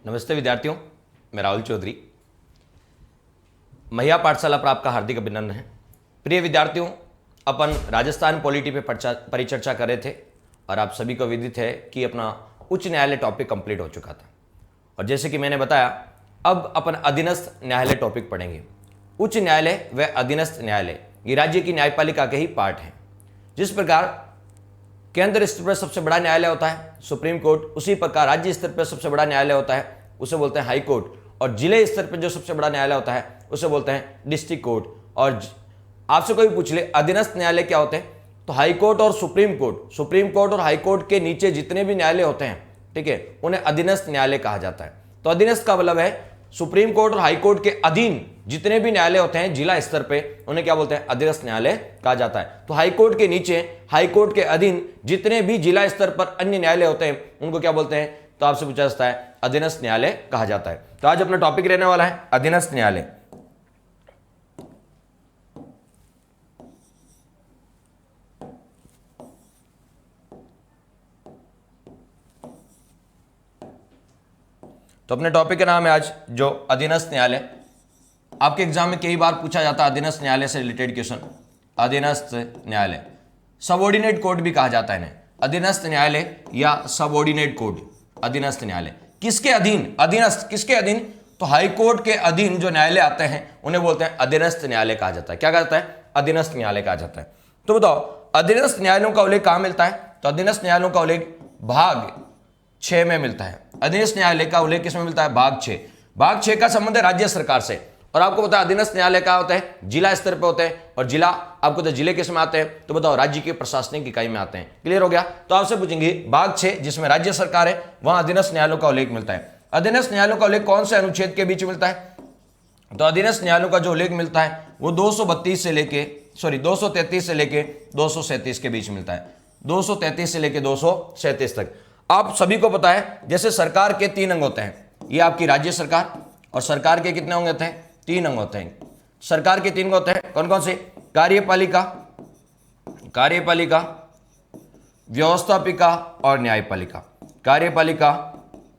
नमस्ते विद्यार्थियों, मैं राहुल चौधरी। महिला पाठशाला पर आपका हार्दिक अभिनंदन है। प्रिय विद्यार्थियों, अपन राजस्थान पॉलिटी पे परिचर्चा कर रहे थे और आप सभी को विदित है कि अपना उच्च न्यायालय टॉपिक कंप्लीट हो चुका था। और जैसे कि मैंने बताया, अब अपन अधीनस्थ न्यायालय टॉपिक पढ़ेंगे। उच्च न्यायालय व अधीनस्थ न्यायालय ये राज्य की न्यायपालिका के ही पार्ट हैं। जिस प्रकार केंद्र स्तर पर सबसे बड़ा न्यायालय होता है सुप्रीम कोर्ट, उसी प्रकार राज्य स्तर पर सबसे बड़ा न्यायालय होता है उसे बोलते हैं हाई कोर्ट, और जिले स्तर पर जो सबसे बड़ा न्यायालय होता है उसे बोलते हैं डिस्ट्रिक्ट कोर्ट। और आपसे कोई पूछ ले अधीनस्थ न्यायालय क्या होते हैं, तो हाई कोर्ट और सुप्रीम कोर्ट और हाई कोर्ट के नीचे जितने भी न्यायालय होते हैं, ठीक है, उन्हें अधीनस्थ न्यायालय कहा जाता है। तो अधीनस्थ का मतलब है सुप्रीम कोर्ट और हाई कोर्ट के अधीन जितने भी न्यायालय होते हैं जिला स्तर पे, उन्हें क्या बोलते हैं, अधीनस्थ न्यायालय कहा जाता है। तो हाई कोर्ट के नीचे, हाई कोर्ट के अधीन जितने भी जिला स्तर पर अन्य न्यायालय होते हैं उनको क्या बोलते हैं, तो आपसे पूछा जाता है अधीनस्थ न्यायालय कहा जाता है। तो आज अपना टॉपिक रहने वाला है अधीनस्थ न्यायालय। तो अपने टॉपिक का नाम है आज जो अधीनस्थ न्यायालय। आपके एग्जाम में कई बार पूछा जाता है अधीनस्थ न्यायालय से रिलेटेड क्वेश्चन। अधीनस्थ न्यायालय, सबऑर्डिनेट कोर्ट भी कहा जाता है इन्हें, अधीनस्थ न्यायालय या सबऑर्डिनेट कोर्ट। अधीनस्थ न्यायालय किसके अधीन, अधीनस्थ किसके अधीन, तो हाई कोर्ट के अधीन जो न्यायालय आते हैं उन्हें बोलते हैं अधीनस्थ न्यायालय कहा जाता है। क्या कहा जाता है, अधीनस्थ न्यायालय कहा जाता है। तो बताओ अधीनस्थ न्यायालयों का उल्लेख कहां मिलता है, तो अधीनस्थ न्यायालयों का उल्लेख भाग 6 में मिलता है। अधीनस्थ न्यायालय का उल्लेख किसमें मिलता है, भाग 6। भाग 6 का संबंध है राज्य सरकार से। और आपको पता है अधीनस्थ न्यायालय क्या होता है, जिला स्तर पे होते हैं, और जिला आपको तो जिले किस में आते हैं, तो बताओ राज्य की प्रशासनिक इकाई में आते हैं। क्लियर हो गया। तो आपसे पूछेंगे भाग 6 जिसमें राज्य सरकार है, वहां अधीनस्थ न्यायालयों का उल्लेख मिलता है। अधीनस्थ न्यायालयों का उल्लेख कौन से अनुच्छेद के बीच मिलता है, तो अधीनस्थ न्यायालयों का जो उल्लेख मिलता है वो 233 से लेके 237 के बीच मिलता है। 233 से लेके 237 तक। आप सभी को पता है जैसे सरकार के 3 अंग होते हैं, ये आपकी राज्य सरकार, और सरकार के कितने अंग होते हैं, 3 अंग होते हैं। सरकार के 3 अंग होते हैं, कौन कौन से, कार्यपालिका, व्यवस्थापिका और न्यायपालिका। कार्यपालिका,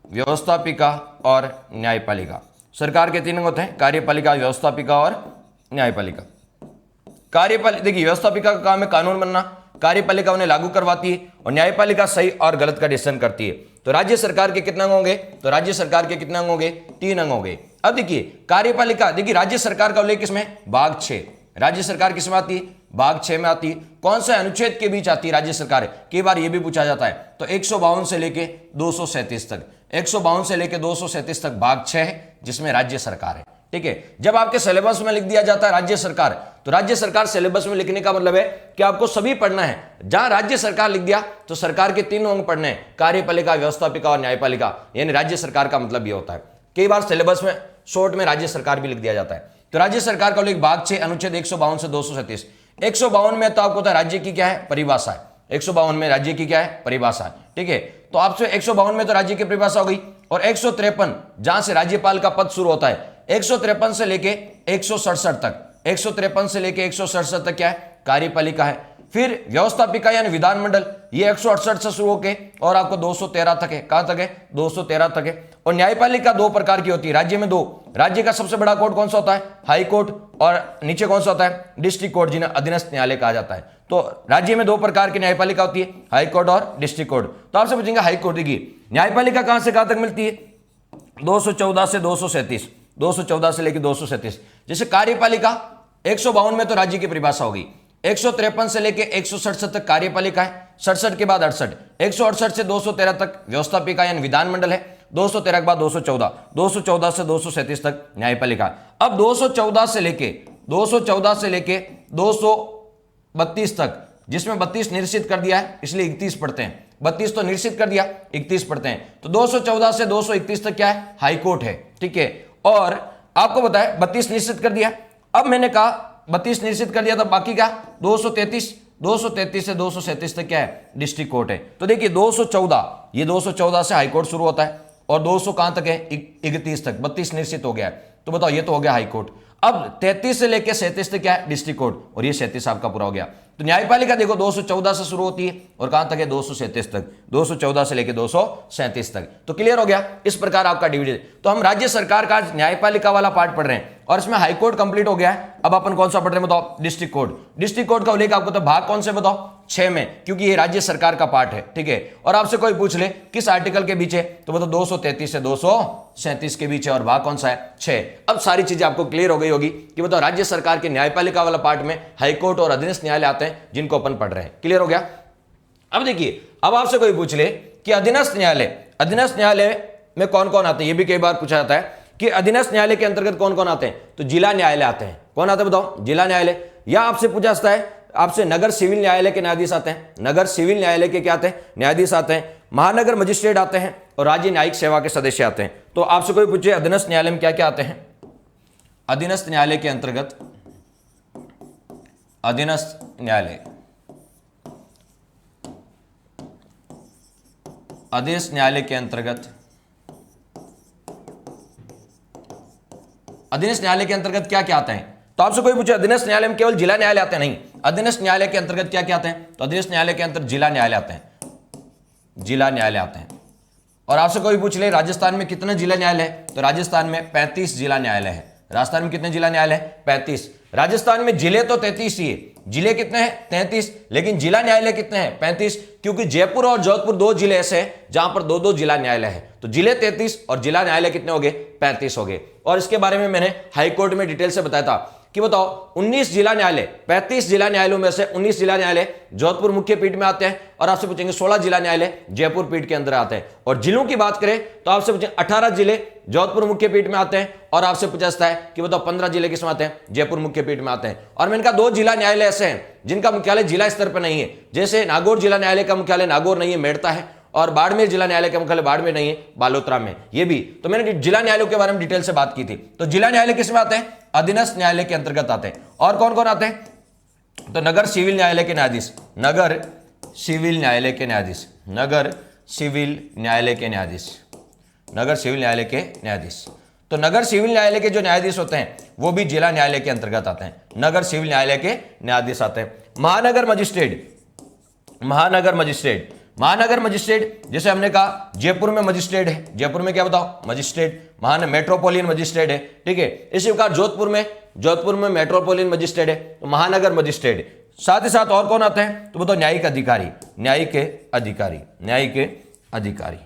व्यवस्थापिका और न्यायपालिका। सरकार के 3 अंग होते हैं, कार्यपालिका, व्यवस्थापिका और न्यायपालिका। कार्यपालिका, देखिए व्यवस्थापिका का काम है कानून बनना, कार्यपालिका उन्हें लागू करवाती है, और न्यायपालिका सही और गलत का डिसीजन करती है। तो राज्य सरकार के कितने अंग होंगे, तो राज्य सरकार के कितने अंग होंगे, 3 अंग होंगे। अब देखिए कार्यपालिका, देखिए राज्य सरकार का उल्लेख किसमें, भाग 6। राज्य सरकार किसमें आती है, भाग 6 में आती है। कौन सा अनुच्छेद के बीच आती है राज्य सरकार, कई बार यह भी पूछा जाता है। तो 152 से लेके 237 तक, 152 से लेके 237 तक भाग 6 है जिसमें राज्य सरकार है। ठीक है। जब आपके सिलेबस में लिख दिया जाता है राज्य सरकार, तो राज्य सरकार सिलेबस में लिखने का मतलब है कि आपको सभी पढ़ना है। जहां राज्य सरकार लिख दिया तो सरकार के 3 अंग पढ़ने हैं, कार्यपालिका, व्यवस्थापिका और न्यायपालिका, यानी राज्य सरकार का मतलब ये होता है। कई बार सिलेबस में शॉर्ट में राज्य सरकार भी लिख दिया जाता है। तो राज्य सरकार का उल्लेख भाग 6 अनुच्छेद 152 से 237। 152 में तो आपको पता है राज्य की क्या है, परिभाषा है। 152 में राज्य की क्या है, परिभाषा है। ठीक है। तो आपसे 152 में तो राज्य की परिभाषा हो गई, और 153 जहां से राज्यपाल का पद शुरू होता है, 153 से लेके 167 तक, 153 से लेके 167 तक क्या है, कार्यपालिका है। फिर व्यवस्थापिका यानी विधानमंडल, ये 168 से शुरू होके और आपको 213 तक है। कहां तक है, 213 तक है। और न्यायपालिका 2 प्रकार की होती है, राज्य में 2। राज्य का सबसे बड़ा कोर्ट कौन सा होता है, हाई कोर्ट, और नीचे कौन सा होता है, डिस्ट्रिक्ट कोर्ट, जिन्हें अधीनस्थ न्यायालय कहा जाता है। तो राज्य में 2 प्रकार की न्यायपालिका होती है, हाई कोर्ट और डिस्ट्रिक्ट कोर्ट। तो आपसे पूछेंगे हाई कोर्ट की न्यायपालिका कहां से कहां तक मिलती है, 214 से 237, 214 से लेकर 237। जैसे कार्यपालिका 152 में तो राज्य की परिभाषा होगी, 153 से लेके 167 तक कार्यपालिका है, 67 के बाद 68, 168 से 213 तक व्यवस्थापिका यानी विधानमंडल है, 213 के बाद 214, 214 से 237 तक न्यायपालिका। अब 214 से लेके 232 तक, जिसमें 32 निश्चित कर दिया है इसलिए 31 पढ़ते हैं। 32 तो निश्चित कर दिया, 31 पढ़ते हैं। तो 214 से 231 तक क्या है, हाई कोर्ट है। ठीक है। और आपको बताया 32 निश्चित कर दिया। अब मैंने कहा 32 निश्चित कर दिया, तो बाकी क्या, 233 से 237 तक क्या है, डिस्ट्रिक्ट कोर्ट है। तो देखिए 214, ये 214 से हाई कोर्ट शुरू होता है, और 200 कहां तक है, 31 तक, 32 निश्चित हो गया है। तो बताओ ये तो हो गया हाई कोर्ट। अब 33 से लेकर 37 तक क्या है, डिस्ट्रिक्ट कोर्ट, और ये 37 आपका पूरा हो गया। तो न्यायपालिका देखो 214 से शुरू होती है और कहां तक है, 237 तक, 214 से लेकर 237 तक। तो क्लियर हो गया, इस प्रकार आपका डिवीजन। तो हम राज्य सरकार का न्यायपालिका वाला पार्ट पढ़ रहे हैं और इसमें हाई कोर्ट कंप्लीट हो गया है। अब अपन कौन सा पढ़ रहे हैं बताओ, डिस्ट्रिक्ट कोर्ट। डिस्ट्रिक्ट कोर्ट का उल्लेख आपको तो भाग कौन से बताओ, 6 में, क्योंकि ये राज्य सरकार का पार्ट है, ठीक है। और आपसे कोई पूछ ले किस आर्टिकल के बीच है, तो बताओ 233 से 237 के बीच है और भाग कौन सा है, 6। अब सारी चीजें आपको क्लियर हो गई होगी कि बताओ राज्य सरकार के न्यायपालिका वाला पार्ट में हाई कोर्ट और अधीनस्थ न्यायालय आते हैं, जिनको अपन पढ़ रहे हैं। क्लियर हो गया। अब देखिए, अब आपसे कोई पूछ ले कि अधीनस्थ न्यायालय में कौन कौन आते हैं, ये भी कई बार पूछा जाता है कि अधीनस्थ न्यायालय के अंतर्गत कौन कौन आते हैं, तो जिला न्यायालय आते हैं। कौन आते हैं बताओ, जिला न्यायालय। या आपसे पूछा जाता है, आपसे नगर सिविल न्यायालय के न्यायाधीश आते हैं, नगर सिविल न्यायालय के क्या आते हैं, न्यायाधीश आते हैं। महानगर मजिस्ट्रेट आते हैं और राज्य न्यायिक सेवा के सदस्य आते हैं। तो आपसे कोई पूछे अधीनस्थ न्यायालय में क्या क्या आते हैं, अधीनस्थ न्यायालय के अंतर्गत, अधीनस्थ न्यायालय, अधीनस्थ न्यायालय के अंतर्गत, अधीनस्थ न्यायालय के अंतर्गत क्या क्या आता है। तो आपसे कोई पूछे अधीनस्थ न्यायालय में केवल जिला न्यायालय आते हैं, नहीं, अधीनस्थ न्यायालय के अंतर्गत क्या क्या आते हैं, तो अधीनस्थ न्यायालय के अंतर्गत जिला न्यायालय आते हैं, जिला न्यायालय आते हैं। और आपसे कोई पूछ ले राजस्थान में कितने जिला न्यायालय है, तो राजस्थान में 35 जिला न्यायालय है। राजस्थान में कितने जिला न्यायालय है, 35। राजस्थान में जिले तो 33 ही है, जिले कितने हैं 33, लेकिन जिला न्यायालय कितने हैं 35, क्योंकि जयपुर और जोधपुर 2 जिले ऐसे हैं जहां पर 2-2 जिला न्यायालय है। तो जिले 33 और जिला न्यायालय कितने हो गए, 35 हो गए। और इसके बारे में मैंने हाईकोर्ट में डिटेल से बताया था कि बताओ 19 जिला न्यायालय, 35 जिला न्यायालयों में से 19 जिला न्यायालय जोधपुर मुख्य पीठ में आते हैं, और आपसे पूछेंगे 16 जिला न्यायालय जयपुर पीठ के अंदर आते हैं। और जिलों की बात करें तो आपसे पूछेंगे 18 जिले जोधपुर मुख्य पीठ में आते हैं, और आपसे पूछा जाता है कि बताओ 15 जिले किसमें आते हैं, जयपुर मुख्य पीठ में आते हैं। और मैंने कहा 2 जिला न्यायालय ऐसे हैं जिनका मुख्यालय जिला स्तर पर नहीं है, जैसे नागौर जिला न्यायालय का मुख्यालय नागौर नहीं है, मेड़ता है, और बाड़मेर जिला न्यायालय का मुख्यालय बाड़मेर नहीं है, बालोतरा में। ये भी तो मैंने जिला न्यायालयों के बारे में डिटेल से बात की थी। तो जिला न्यायालय किसमें आते हैं, अधीनस्थ न्यायालय के अंतर्गत आते हैं। और कौन कौन आते हैं, तो नगर सिविल न्यायालय के न्यायाधीश, नगर सिविल न्यायालय के न्यायाधीश, नगर सिविल न्यायालय के न्यायाधीश, नगर सिविल न्यायालय के न्यायाधीश। तो नगर सिविल न्यायालय के जो न्यायाधीश होते हैं वो भी जिला न्यायालय के अंतर्गत आते हैं, नगर सिविल न्यायालय के न्यायाधीश आते हैं। महानगर मजिस्ट्रेट, महानगर मजिस्ट्रेट, महानगर मजिस्ट्रेट जैसे हमने कहा जयपुर में मजिस्ट्रेट है, जयपुर में क्या बताओ मजिस्ट्रेट, मेट्रोपोलियन मजिस्ट्रेट है, ठीक है। इसी प्रकार जोधपुर में मेट्रोपोलियन मजिस्ट्रेट है, तो महानगर मजिस्ट्रेट। साथ ही साथ और कौन आते हैं, तो बताओ न्यायिक अधिकारी, न्यायिक अधिकारी, न्यायिक अधिकारी,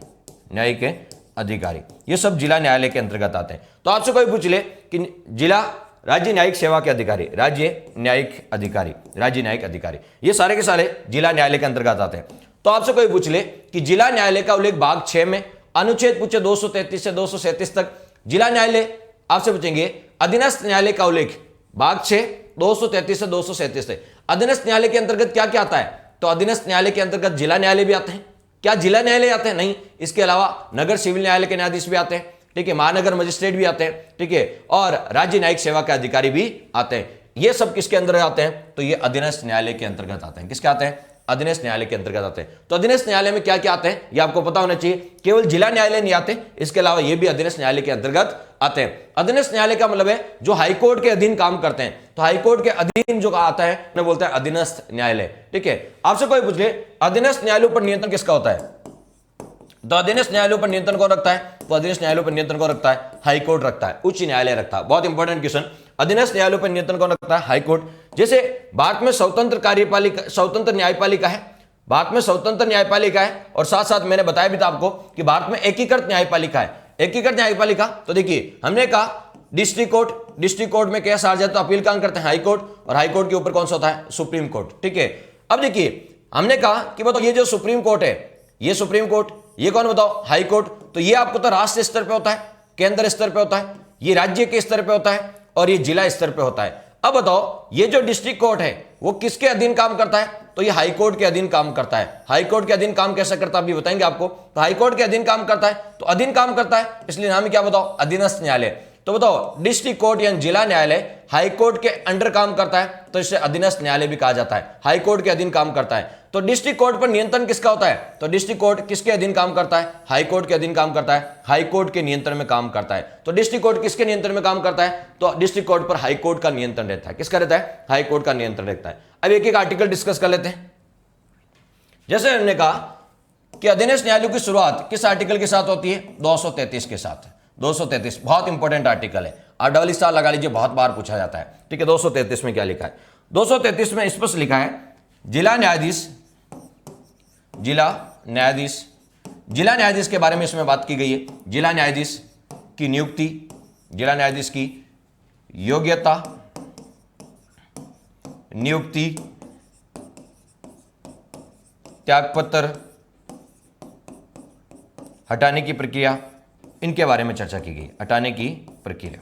न्यायिक अधिकारी, ये सब जिला न्यायालय के अंतर्गत आते हैं। तो आपसे कोई पूछ ले कि जिला राज्य न्यायिक सेवा के अधिकारी, राज्य न्यायिक अधिकारी, राज्य न्यायिक अधिकारी, ये सारे के सारे जिला न्यायालय के अंतर्गत आते हैं। तो आपसे कोई पूछ ले कि जिला न्यायालय का उल्लेख भाग 6 में, अनुच्छेद पूछे 233 से 237 तक, जिला न्यायालय आपसे पूछेंगे अधीनस्थ न्यायालय का उल्लेख भाग 6 233 से 237 तक। अधीनस्थ न्यायालय के अंतर्गत क्या क्या आता है, तो अधीनस्थ न्यायालय के अंतर्गत जिला न्यायालय भी आते हैं। क्या जिला न्यायालय आते हैं, नहीं, इसके अलावा नगर सिविल न्यायालय के न्यायाधीश भी आते हैं, ठीक है, महानगर मजिस्ट्रेट भी आते हैं, ठीक है, और राज्य न्यायिक सेवा के अधिकारी भी आते हैं। ये सब किसके अंदर आते हैं, तो ये अधीनस्थ न्यायालय के अंतर्गत आते हैं। किसके आते हैं, अधीनस्थ न्यायालय के अंतर्गत आते हैं। तो अधीनस्थ न्यायालय में क्या क्या आते हैं ये आपको पता होना चाहिए, केवल जिला न्यायालय नहीं आते, इसके अलावा ये भी अधीनस्थ न्यायालय के अंतर्गत आते हैं। अधीनस्थ न्यायालय का मतलब है जो हाईकोर्ट के अधीन काम करते हैं, तो हाईकोर्ट के अधीन जो आता है उन्हें बोलते हैं अधीनस्थ न्यायालय, ठीक है। आपसे कोई पूछ ले अधीनस्थ न्यायालयों पर नियंत्रण किसका होता है, तो अधीनस्थ न्यायालयों पर नियंत्रण कौन रखता है, तो अधीनस्थ न्यायालयों पर नियंत्रण कौन रखता है, हाईकोर्ट रखता है, उच्च न्यायालय रखता है। बहुत इंपॉर्टेंट क्वेश्चन, अधीनस्थ न्यायालयों पर नियंत्रण कौन रखता है, हाईकोर्ट। जैसे भारत में स्वतंत्र कार्यपालिका, स्वतंत्र न्यायपालिका है, भारत में स्वतंत्र न्यायपालिका है, और साथ साथ मैंने बताया भी था आपको कि भारत में एकीकृत न्यायपालिका है। एकीकृत न्यायपालिका तो देखिए हमने कहा डिस्ट्रिक्ट कोर्ट में केस आ जाए तो अपील कहां करते हैं, हाईकोर्ट, और हाईकोर्ट के ऊपर कौन सा होता है, सुप्रीम कोर्ट, ठीक है। अब देखिए हमने कहा कि बताओ ये जो सुप्रीम कोर्ट है, ये सुप्रीम कोर्ट, ये कौन बताओ, हाई कोर्ट। तो ये आपको तो राष्ट्रीय स्तर पे होता है, केंद्र स्तर पे होता है, ये राज्य के स्तर पे होता है, और ये जिला स्तर पे होता है। अब बताओ ये जो डिस्ट्रिक्ट कोर्ट है वो किसके अधीन काम करता है, तो ये हाई कोर्ट के अधीन काम करता है। हाई कोर्ट के अधीन काम कैसे करता है अभी बताएंगे आपको। तो हाई कोर्ट के अधीन काम करता है, तो अधीन काम करता है इसलिए नाम क्या बताओ, अधीनस्थ न्यायालय। तो बताओ डिस्ट्रिक्ट कोर्ट या जिला न्यायालय हाई कोर्ट के अंडर काम करता है, तो इसे अधीनस्थ न्यायालय भी कहा जाता है, हाई कोर्ट के अधीन काम करता है। तो तो डिस्ट्रिक्ट कोर्ट पर नियंत्रण किसका होता है? तो डिस्ट्रिक्ट कोर्ट किसके अधीन काम करता है? हाई कोर्ट के अधीन काम करता है, हाई कोर्ट के नियंत्रण में काम करता है। तो डिस्ट्रिक्ट कोर्ट किसके नियंत्रण में काम करता है? तो डिस्ट्रिक्ट कोर्ट पर हाई कोर्ट का नियंत्रण रहता है। किसका रहता है? हाई कोर्ट का नियंत्रण रहता है। अब एक एक आर्टिकल डिस्कस कर लेते हैं। जैसे हमने कहा कि अधीनस्थ न्यायालयों की शुरुआत किस आर्टिकल के साथ होती है? 233 के साथ। 233 बहुत इंपॉर्टेंट आर्टिकल है, आप डबल स्टार लगा लीजिए, बहुत बार पूछा जाता है। ठीक है, 233 में क्या लिखा है? 233 में स्पष्ट लिखा है जिला न्यायाधीश, जिला न्यायाधीश, जिला न्यायाधीश के बारे में इसमें बात की गई है। जिला न्यायाधीश की नियुक्ति, जिला न्यायाधीश की योग्यता, नियुक्ति, त्यागपत्र, हटाने की प्रक्रिया, इनके बारे में चर्चा की गई। हटाने की प्रक्रिया,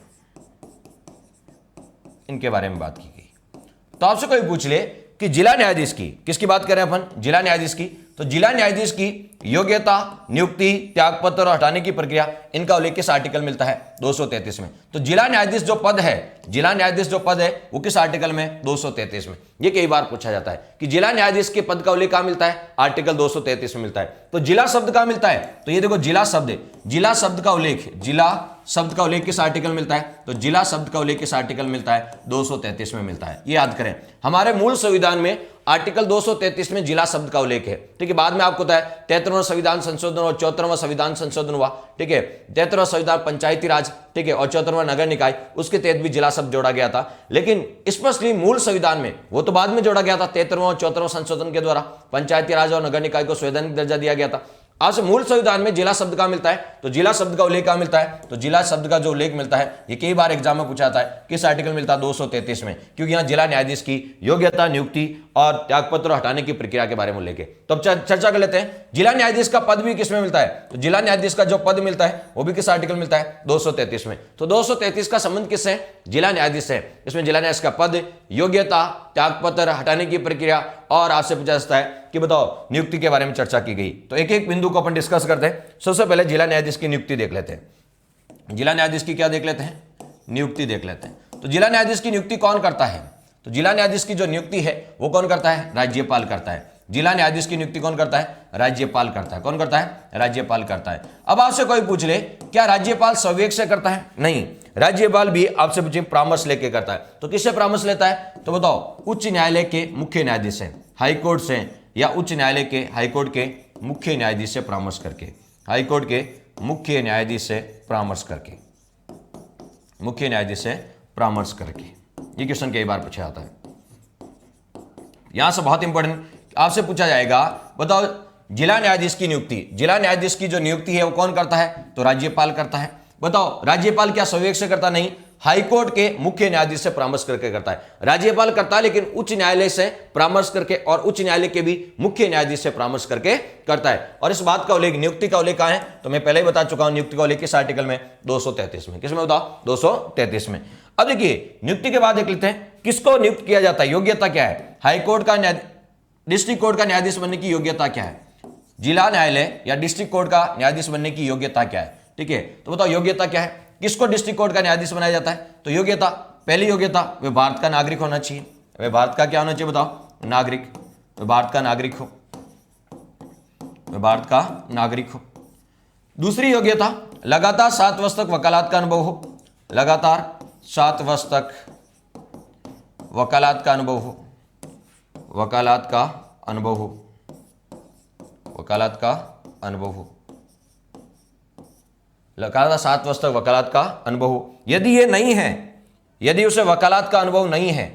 इनके बारे में बात की गई। तो आपसे कोई पूछ ले कि जिला न्यायाधीश की, किसकी बात कर रहे हैं अपन? जिला न्यायाधीश की। तो जिला न्यायाधीश की योग्यता, नियुक्ति, त्यागपत्र और हटाने की प्रक्रिया, इनका उल्लेख किस आर्टिकल मिलता है? 233 में। तो जिला न्यायाधीश जो पद है, जिला न्यायाधीश जो पद है वो किस आर्टिकल में? 233 में। ये कई बार पूछा जाता है कि जिला न्यायाधीश के पद का उल्लेख कहां मिलता है? आर्टिकल 233 में मिलता है। तो जिला शब्द कहां मिलता है? तो ये देखो जिला शब्द है, जिला शब्द का उल्लेख, जिला शब्द का उल्लेख किस आर्टिकल में मिलता है? तो जिला शब्द का उल्लेख किस आर्टिकल में मिलता है? 233 में मिलता है। ये याद करें, हमारे मूल संविधान में आर्टिकल 233 में जिला शब्द का उल्लेख है। ठीक है, बाद में आपको पता है 73वां संविधान संशोधन और 74वां संविधान संशोधन हुआ। ठीक है, 73वां संविधान पंचायती राज, ठीक है, और 74वां नगर निकाय, उसके तहत भी जिला शब्द जोड़ा गया था। लेकिन स्पष्टली मूल संविधान में वो तो बाद में जोड़ा गया था, 73वां और 74वां संशोधन के द्वारा पंचायती राज और नगर निकाय को संवैधानिक दर्जा दिया गया था। आज मूल संविधान में जिला शब्द का मिलता है। तो जिला शब्द का उल्लेख कहां मिलता है? तो जिला शब्द का जो उल्लेख मिलता है ये कई बार एग्जाम में पूछा जाता है, किस आर्टिकल मिलता है? 233 में, क्योंकि यहां जिला न्यायाधीश की योग्यता, नियुक्ति और त्यागपत्र हटाने की प्रक्रिया के बारे में उल्लेख है। तो अब चर्चा कर लेते हैं, जिला न्यायाधीश का पद भी किसमें मिलता है? तो जिला न्यायाधीश का जो पद मिलता है वो भी किस आर्टिकल मिलता है? 233 में। तो 233 का संबंध किससे है? जिला न्यायाधीश से। इसमें जिला न्यायाधीश का पद, योग्यता, त्यागपत्र, हटाने की प्रक्रिया और आपसे पूछा जाता है कि बताओ नियुक्ति के बारे में चर्चा की गई। तो एक एक बिंदु को अपन डिस्कस करते हैं। सबसे पहले जिला न्यायाधीश की नियुक्ति देख लेते हैं। जिला न्यायाधीश की क्या देख लेते हैं? नियुक्ति देख लेते हैं। तो जिला न्यायाधीश की नियुक्ति कौन करता है? तो जिला न्यायाधीश की जो नियुक्ति है वो कौन करता है? राज्यपाल करता है। जिला न्यायाधीश की नियुक्ति कौन करता है? राज्यपाल करता है। कौन करता है? राज्यपाल करता है। अब आपसे कोई पूछ ले क्या राज्यपाल स्वविवेक से करता है? नहीं, राज्यपाल भी आपसे पूछे परामर्श लेके करता है। तो किससे परामर्श लेता है? तो बताओ, उच्च न्यायालय के मुख्य न्यायाधीश से, हाईकोर्ट से, या उच्च न्यायालय के, हाईकोर्ट के मुख्य न्यायाधीश से परामर्श करके, हाईकोर्ट के मुख्य न्यायाधीश से परामर्श करके, मुख्य न्यायाधीश से परामर्श करके। ये क्वेश्चन कई बार पूछा जाता है। यहां से बहुत इंपॉर्टेंट आपसे पूछा जाएगा, बताओ जिला न्यायाधीश की नियुक्ति, जिला न्यायाधीश की जो नियुक्ति है वो कौन करता है? तो राज्यपाल करता है। बताओ राज्यपाल क्या स्वविवेक से करता? नहीं, हाईकोर्ट के मुख्य न्यायाधीश से परामर्श करके करता है। राज्यपाल करता है लेकिन उच्च न्यायालय से परामर्श करके और उच्च न्यायालय के भी मुख्य न्यायाधीश से परामर्श करके करता है। और इस बात का उल्लेख, नियुक्ति का उल्लेख कहां है? तो मैं पहले ही बता चुका हूं, नियुक्ति का उल्लेख किस आर्टिकल में? 233 में। किसमें बताओ? 233 में। अब देखिए नियुक्ति के बाद देख लेते हैं किसको नियुक्त किया जाता है, योग्यता क्या है? हाईकोर्ट का डिस्ट्रिक्ट कोर्ट का न्यायाधीश बनने की योग्यता क्या है? जिला न्यायालय या डिस्ट्रिक्ट कोर्ट का न्यायाधीश बनने की योग्यता क्या है? ठीक है, तो बताओ योग्यता क्या है? किसको डिस्ट्रिक्ट कोर्ट का न्यायाधीश बनाया जाता है? तो योग्यता, पहली योग्यता, वे भारत का नागरिक होना चाहिए। वे भारत का क्या होना चाहिए? बताओ, नागरिक। वे भारत का नागरिक हो, वे भारत का नागरिक हो। दूसरी योग्यता, लगातार 7 वर्ष तक वकालत का अनुभव हो, लगातार 7 वर्ष तक वकालत का अनुभव हो, वकालत का अनुभव हो, वकालत का अनुभव हो, लगातार 7 वर्ष तक वकालत का अनुभव हो। यदि ये नहीं है, यदि उसे वकालत का अनुभव नहीं है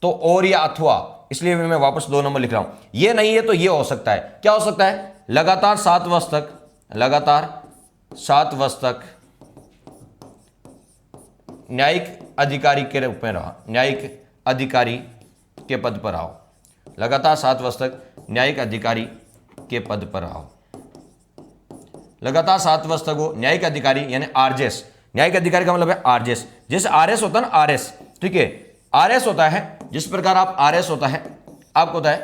तो और या अथवा, इसलिए मैं वापस 2 नंबर लिख रहा हूं। ये नहीं है तो ये हो सकता है, क्या हो सकता है? लगातार 7 वर्ष तक, लगातार 7 वर्ष तक न्यायिक अधिकारी के रूप में रहा, न्यायिक अधिकारी के पद पर आओ, लगातार 7 वर्ष तक न्यायिक अधिकारी के पद पर आओ, लगातार 7 वर्ष तक वो न्यायिक अधिकारी यानी आरजेएस, न्यायिक अधिकारी का मतलब है आरजेएस, जैसे आरएस होता है ना, आरएस, ठीक है, आरएस होता है, जिस प्रकार आप आरएस होता है, आपको होता है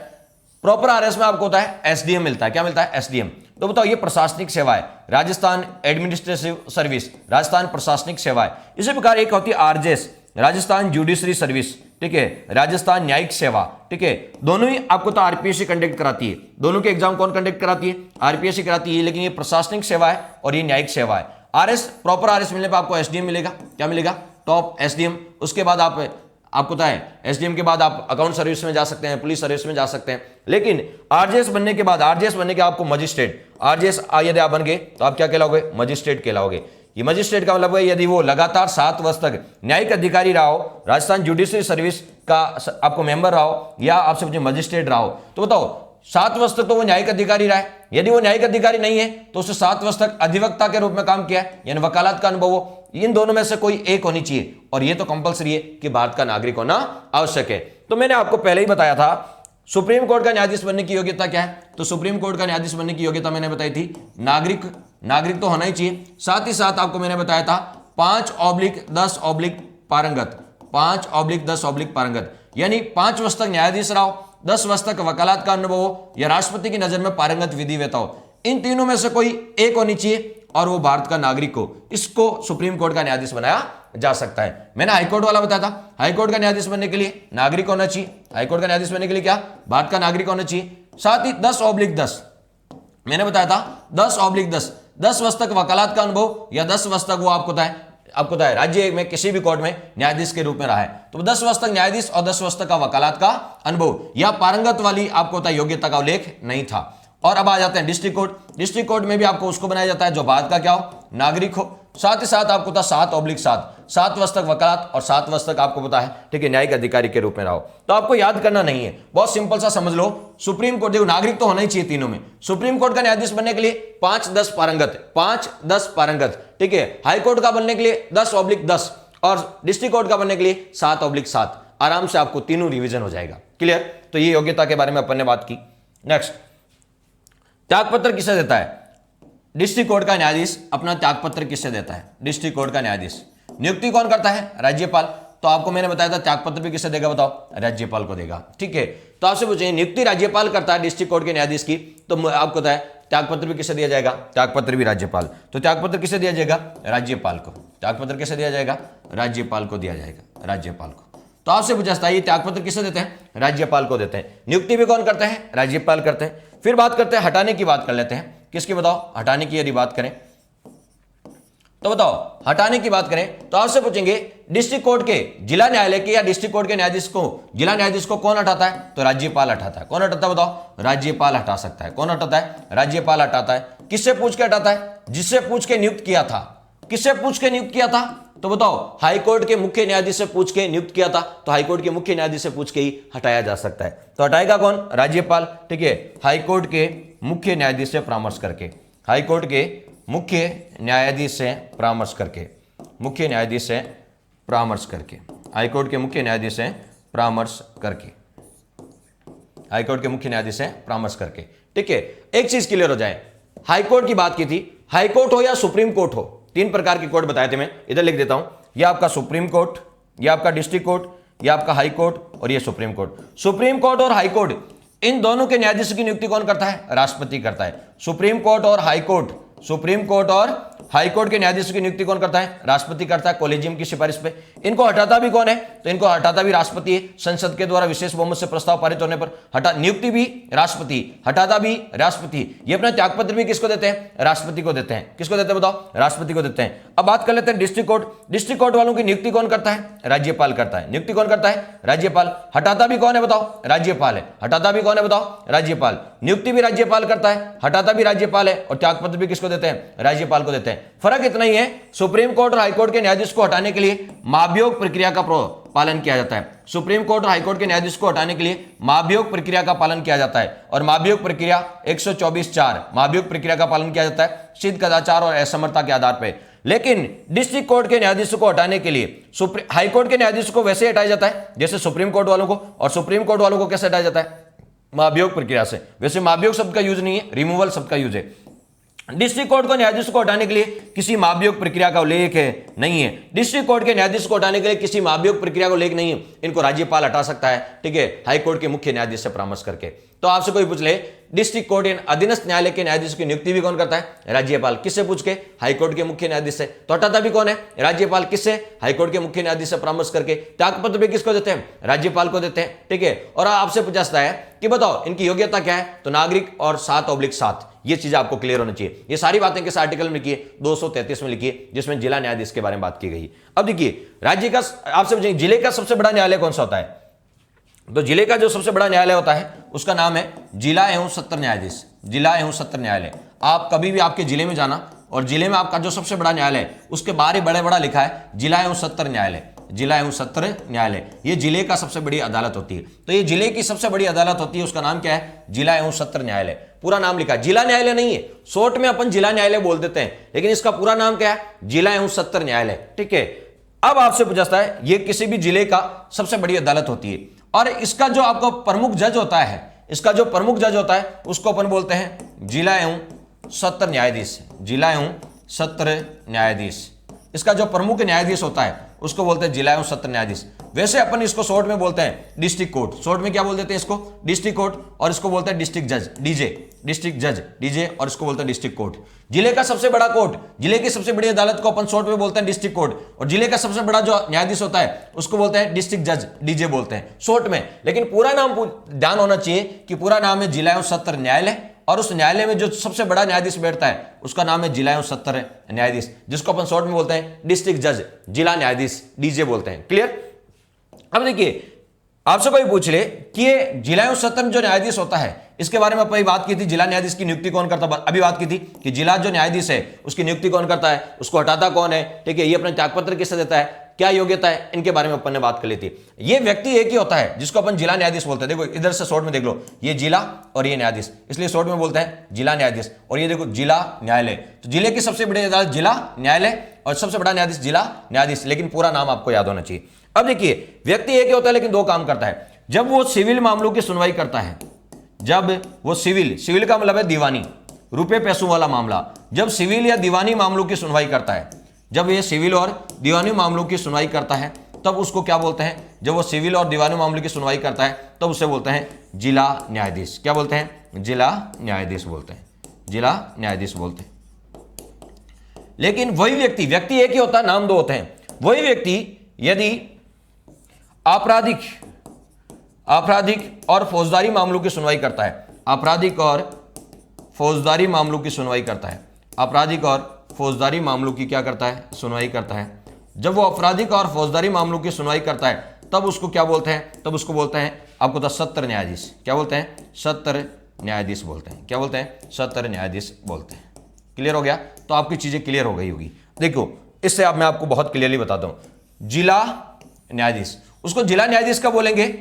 प्रॉपर आरएस में आपको होता है एसडीएम मिलता है, क्या मिलता है? एसडीएम। तो बताओ ये प्रशासनिक सेवा है, राजस्थान एडमिनिस्ट्रेटिव सर्विस, राजस्थान प्रशासनिक सेवा है। इसी प्रकार एक होती है आरजेएस, राजस्थान जुडिशरी सर्विस, ठीक है, राजस्थान न्यायिक सेवा, ठीक है, दोनों ही आपको तो आरपीएससी कंडक्ट कराती है। दोनों के एग्जाम कौन कंडक्ट कराती है? आरपीएससी कराती है, लेकिन ये प्रशासनिक सेवा है और ये न्यायिक सेवा है। आरएस, प्रॉपर आरएस मिलने पर आपको एसडीएम मिलेगा। क्या मिलेगा? Top SDM. उसके बाद आपको पता है एसडीएम के बाद आप अकाउंट सर्विस में जा सकते हैं, पुलिस सर्विस में जा सकते हैं। लेकिन आरजेएस बनने के बाद, आरजेएस बनने के आपको मजिस्ट्रेट, आरजेएस यदि आप बन गए तो आप क्या कहलाओगे? मजिस्ट्रेट कहलाओगे। ये मजिस्ट्रेट का मतलब है यदि वो लगातार 7 वर्ष तक न्यायिक अधिकारी रहा हो, राजस्थान जुडिशरी सर्विस का आपको मेंबर रहा हो, या आपसे पूछे मजिस्ट्रेट रहा हो, तो बताओ 7 वर्ष तक तो वो न्यायिक अधिकारी रहा है। यदि वो न्यायिक अधिकारी नहीं है तो उसने 7 वर्ष तक अधिवक्ता के रूप में काम किया है, यानी वकालत का अनुभव हो। इन दोनों में से कोई एक होनी चाहिए, और ये तो कंपलसरी है कि भारत का नागरिक होना आवश्यक है। तो मैंने आपको पहले ही बताया था सुप्रीम कोर्ट का न्यायाधीश बनने की योग्यता क्या है। तो सुप्रीम कोर्ट का न्यायाधीश बनने की योग्यता मैंने बताई थी नागरिक तो होना ही चाहिए। साथ ही साथ आपको मैंने बताया था 5/10 पारंगत, 5/10 पारंगत, यानी 5 वर्ष तक न्यायाधीश रहा हो, 10 वर्ष तक वकालत का अनुभव हो, या राष्ट्रपति की नजर में पारंगत विधिवेता हो। इन तीनों में से कोई एक होनी चाहिए और वो भारत का नागरिक हो। इसको सुप्रीम कोर्ट का न्यायाधीश बनाया जा सकता है। मैंने हाईकोर्ट वाला बताया था, हाईकोर्ट का न्यायाधीश बनने के लिए नागरिक होना चाहिए। हाईकोर्ट का न्यायाधीश बनने के लिए क्या? भारत का नागरिक होना चाहिए। साथ ही 10/10 मैंने बताया था 10 वर्ष तक वकालत का अनुभव, या 10 वर्ष तक वो आपको है राज्य में किसी भी कोर्ट में न्यायाधीश के रूप में रहा है, तो 10 वर्ष तक न्यायाधीश और 10 वर्ष तक का वकालत का अनुभव, या पारंगत वाली आपको होता है योग्यता का उल्लेख नहीं था। और अब आ जाते हैं डिस्ट्रिक्ट कोर्ट। डिस्ट्रिक्ट कोर्ट में भी आपको उसको बनाया जाता है जो भारत का क्या हो? नागरिक हो। साथ ही साथ आपको था 7/7 वर्ष तक वकालत और 7 वर्ष तक आपको पता है, ठीक है, न्यायिक अधिकारी के रूप में रहो। तो आपको याद करना नहीं है, बहुत सिंपल सा समझ लो। सुप्रीम कोर्ट, देखो नागरिक तो होना ही चाहिए तीनों में। सुप्रीम कोर्ट का न्यायाधीश बनने के लिए 5/10 पारंगत, 5/10 पारंगत, ठीक है। हाई कोर्ट का बनने के लिए 10/10 और डिस्ट्रिक्ट कोर्ट का बनने के लिए 7/7। आराम से आपको तीनों रिविजन हो जाएगा। क्लियर? तो ये योग्यता के बारे में अपन ने बात की। नेक्स्ट, त्यागपत्र किसे देता है? डिस्ट्रिक्ट कोर्ट का न्यायाधीश अपना त्यागपत्र किसे देता है? डिस्ट्रिक्ट कोर्ट का न्यायाधीश। नियुक्ति कौन करता है? राज्यपाल। तो आपको मैंने बताया था त्यागपत्र भी किसे देगा, बताओ? राज्यपाल को देगा, ठीक है। तो आपसे पूछेंगे नियुक्ति राज्यपाल करता है डिस्ट्रिक्ट कोर्ट के न्यायाधीश की, तो आपको बताया त्यागपत्र भी किसे दिया जाएगा? त्यागपत्र भी राज्यपाल। तो त्यागपत्र किसे दिया जाएगा? राज्यपाल को। त्यागपत्र किसे दिया जाएगा? राज्यपाल को दिया जाएगा, राज्यपाल को। तो आपसे पूछा ये त्यागपत्र किसे देते हैं? राज्यपाल को देते हैं। नियुक्ति भी कौन करते हैं? राज्यपाल करते हैं। फिर बात करते हैं हटाने की, बात कर लेते हैं। किसकी बताओ? हटाने की यदि बात करें तो बताओ, हटाने की बात करें तो आपसे पूछेंगे डिस्ट्रिक्ट कोर्ट के, जिला न्यायालय के या डिस्ट्रिक्ट कोर्ट के न्यायाधीश को, जिला न्यायाधीश को कौन हटाता है? तो राज्यपाल हटाता है। कौन हटाता है बताओ? राज्यपाल हटा सकता है। कौन हटाता है? राज्यपाल हटाता है। किससे पूछ के हटाता है? जिससे पूछ के नियुक्त किया था। किससे पूछ के नियुक्त किया था? तो बताओ, हाईकोर्ट के मुख्य न्यायाधीश से पूछ के नियुक्त किया था, तो हाईकोर्ट के मुख्य न्यायाधीश से पूछ के ही हटाया जा सकता है। तो हटाएगा कौन? राज्यपाल, ठीक है। हाईकोर्ट के मुख्य न्यायाधीश से परामर्श करके, हाईकोर्ट के मुख्य न्यायाधीश से परामर्श करके, मुख्य न्यायाधीश से परामर्श करके, हाईकोर्ट के मुख्य न्यायाधीश से परामर्श करके, हाईकोर्ट के मुख्य न्यायाधीश से परामर्श करके, ठीक है। एक चीज क्लियर हो जाए, हाईकोर्ट की बात की थी, हाईकोर्ट हो या सुप्रीम कोर्ट हो, 3 प्रकार के कोर्ट बताए थे, मैं इधर लिख देता हूं। यह आपका सुप्रीम कोर्ट, यह आपका डिस्ट्रिक्ट कोर्ट, यह आपका हाई कोर्ट और यह सुप्रीम कोर्ट। सुप्रीम कोर्ट और हाई कोर्ट, इन दोनों के न्यायाधीश की नियुक्ति कौन करता है? राष्ट्रपति करता है। सुप्रीम कोर्ट और हाई कोर्ट, सुप्रीम कोर्ट और हाई कोर्ट के न्यायाधीश की नियुक्ति कौन करता है? राष्ट्रपति करता है, कोलेजियम की सिफारिश पे। इनको हटाता भी कौन है? तो इनको हटाता भी राष्ट्रपति है, संसद के द्वारा विशेष बहुमत से प्रस्ताव पारित होने पर। नियुक्ति भी राष्ट्रपति, हटाता भी राष्ट्रपति। ये अपना त्यागपत्र भी किसको देते हैं? राष्ट्रपति को देते हैं। किसको देते हैं बताओ? राष्ट्रपति को देते हैं। अब बात कर लेते हैं डिस्ट्रिक्ट कोर्ट। डिस्ट्रिक्ट कोर्ट वालों की नियुक्ति कौन करता है? राज्यपाल करता है। नियुक्ति कौन करता है? राज्यपाल। हटाता भी कौन है बताओ? राज्यपाल है। हटाता भी कौन है बताओ? राज्यपाल। नियुक्ति भी राज्यपाल करता है, हटाता भी राज्यपाल है, और त्यागपत्र भी किसको देते हैं? राज्यपाल को देते हैं। फर्क इतना ही है, सुप्रीम कोर्ट और हाईकोर्ट के न्यायाधीश को हटाने के लिए महाभियोग प्रक्रिया का पालन किया जाता है। सुप्रीम कोर्ट और हाईकोर्ट के न्यायाधीश को हटाने के लिए महाभियोग प्रक्रिया का पालन किया जाता है, और महाभियोग प्रक्रिया 124(4) महाभियोग प्रक्रिया का पालन किया जाता है सिद्ध कदाचार और असमर्थता के आधार पर। लेकिन डिस्ट्रिक्ट कोर्ट के न्यायाधीशों को हटाने के लिए हाईकोर्ट के न्यायाधीशों को वैसे हटाया जाता है जैसे सुप्रीम कोर्ट वालों को, और सुप्रीम कोर्ट वालों को कैसे हटाया जाता है? महाभियोग प्रक्रिया से। वैसे महाभियोग शब्द का यूज नहीं है, रिमूवल शब्द का यूज है। डिस्ट्रिक्ट कोर्ट को न्यायाधीश को हटाने के लिए किसी महाभियोग प्रक्रिया का उल्लेख नहीं है। डिस्ट्रिक्ट कोर्ट के न्यायाधीश को हटाने के लिए किसी महाभियोग प्रक्रिया का उल्लेख नहीं है। इनको राज्यपाल हटा सकता है, ठीक है, हाई कोर्ट के मुख्य न्यायाधीश से परामर्श करके। तो आपसे कोई पूछ ले डिस्ट्रिक्ट कोर्ट या अधीनस्थ न्यायालय के न्यायाधीश की नियुक्ति भी कौन करता है? राज्यपाल। किससे पूछ के? हाई कोर्ट के मुख्य न्यायाधीश से। तो हटाता भी कौन है? राज्यपाल। किससे? हाई कोर्ट के मुख्य न्यायाधीश से परामर्श करके। त्यागपत्र भी किसको देते हैं? राज्यपाल को देते हैं, ठीक है। और आपसे पूछता है कि बताओ इनकी योग्यता क्या है? तो नागरिक और 7/7 ये चीज आपको क्लियर होनी चाहिए। ये सारी बातें किस आर्टिकल में लिखी है? 233 में लिखी है, जिसमें जिला न्यायाधीश के बारे में बात की गई। अब देखिए राज्य का, आपसे पूछेंगे जिले का सबसे बड़ा न्यायालय कौन सा होता है? तो जिले का जो सबसे बड़ा न्यायालय होता है उसका नाम है जिला एवं सत्र न्यायाधीश। जिला एवं सत्र न्यायालय। आप कभी भी आपके जिले में जाना और जिले में आपका जो सबसे बड़ा न्यायालय है उसके बाहर बड़े बड़ा लिखा है जिला एवं सत्र न्यायालय। जिला एवं सत्र न्यायालय ये जिले का सबसे बड़ी अदालत होती है। तो ये जिले की सबसे बड़ी अदालत होती है, उसका नाम क्या है? जिला एवं सत्र न्यायालय। पूरा नाम लिखा है, जिला न्यायालय नहीं है, शॉर्ट में अपन जिला न्यायालय बोल देते हैं, लेकिन इसका पूरा नाम क्या है? जिला एवं सत्र न्यायालय, ठीक है। अब आपसे पूछता है ये किसी भी जिले का सबसे बड़ी अदालत होती है और इसका जो आपका प्रमुख जज होता है, इसका जो प्रमुख जज होता है उसको अपन बोलते हैं जिला एवं सत्र न्यायाधीश। जिला एवं सत्र न्यायाधीश। इसका जो प्रमुख न्यायाधीश होता है उसको बोलते हैं जिला एवं सत्र न्यायाधीश। वैसे अपन इसको शॉर्ट में बोलते हैं डिस्ट्रिक्ट कोर्ट। शॉर्ट में क्या बोल देते हैं इसको? District court. और इसको बोलते हैं डिस्ट्रिक्ट जज, डीजे, डिस्ट्रिक्ट जज, डीजे, और इसको बोलते हैं डिस्ट्रिक्ट कोर्ट। जिले का सबसे बड़ा कोर्ट, जिले की सबसे बड़ी अदालत को अपन शॉर्ट में बोलते हैं डिस्ट्रिक्ट कोर्ट। और जिले का सबसे बड़ा जो न्यायाधीश होता है उसको बोलते हैं डिस्ट्रिक्ट जज, डीजे बोलते हैं शॉर्ट में। लेकिन पूरा नाम ध्यान होना चाहिए कि पूरा नाम है जिला एवं सत्र न्यायालय, और उस न्यायालय में जो सबसे बड़ा न्यायाधीश बैठता है उसका नाम है जिला एवं सत्र न्यायाधीश, जिसको अपन शॉर्ट में बोलते हैं डिस्ट्रिक्ट जज, जिला न्यायाधीश, डीजे बोलते हैं। क्लियर? अब देखिए आपसे कोई पूछ ले कि ये जिला एवं सत्र जो न्यायाधीश होता है इसके बारे में अपन बात की थी, जिला न्यायाधीश की नियुक्ति कौन करता है? अभी बात की थी कि जिला जो न्यायाधीश है उसकी नियुक्ति कौन करता है, उसको हटाता कौन है, ठीक है, ये अपना त्यागपत्र किससे देता है, क्या योग्यता है, इनके बारे में अपन ने बात कर ली थी। ये व्यक्ति एक ही होता है जिसको अपन जिला न्यायाधीश बोलते हैं। देखो इधर से शॉर्ट में देख लो, ये जिला और ये न्यायाधीश, इसलिए शॉर्ट में बोलते हैं जिला न्यायाधीश। और ये देखो जिला न्यायालय, तो जिले की सबसे बड़ी अदालत जिला न्यायालय और सबसे बड़ा न्यायाधीश जिला न्यायाधीश, लेकिन पूरा नाम आपको याद होना चाहिए। अब देखिए व्यक्ति एक ही होता है लेकिन दो काम करता है। जब वो सिविल मामलों की सुनवाई करता है, जब वो सिविल का मतलब है दीवानी, रुपए पैसों वाला मामला, जब सिविल या दीवानी मामलों की सुनवाई करता है, जब ये सिविल और दीवानी मामलों की सुनवाई करता है तब उसको क्या बोलते हैं? जब वो सिविल और दीवानी मामलों की सुनवाई करता है तब उसे बोलते हैं जिला न्यायाधीश। क्या बोलते हैं? जिला न्यायाधीश बोलते हैं, जिला न्यायाधीश बोलते हैं। लेकिन वही व्यक्ति एक ही होता है, नाम दो होते हैं। वही व्यक्ति यदि आपराधिक और फौजदारी मामलों की सुनवाई करता है, आपराधिक और फौजदारी मामलों की सुनवाई करता है, आपराधिक और फौजदारी मामलों की क्या करता है? सुनवाई करता है। जब वो आपराधिक और फौजदारी मामलों की सुनवाई करता है तब उसको क्या बोलते हैं? तब उसको बोलते हैं आपको तो सत्र न्यायाधीश। क्या बोलते हैं? सत्र न्यायाधीश बोलते हैं। क्या बोलते हैं? सत्र न्यायाधीश बोलते हैं। क्लियर हो गया? तो आपकी चीजें क्लियर हो गई होगी। देखो इससे अब मैं आपको बहुत क्लियरली बताता हूं। जिला न्यायाधीश, उसको जिला न्यायाधीश कब बोलेंगे?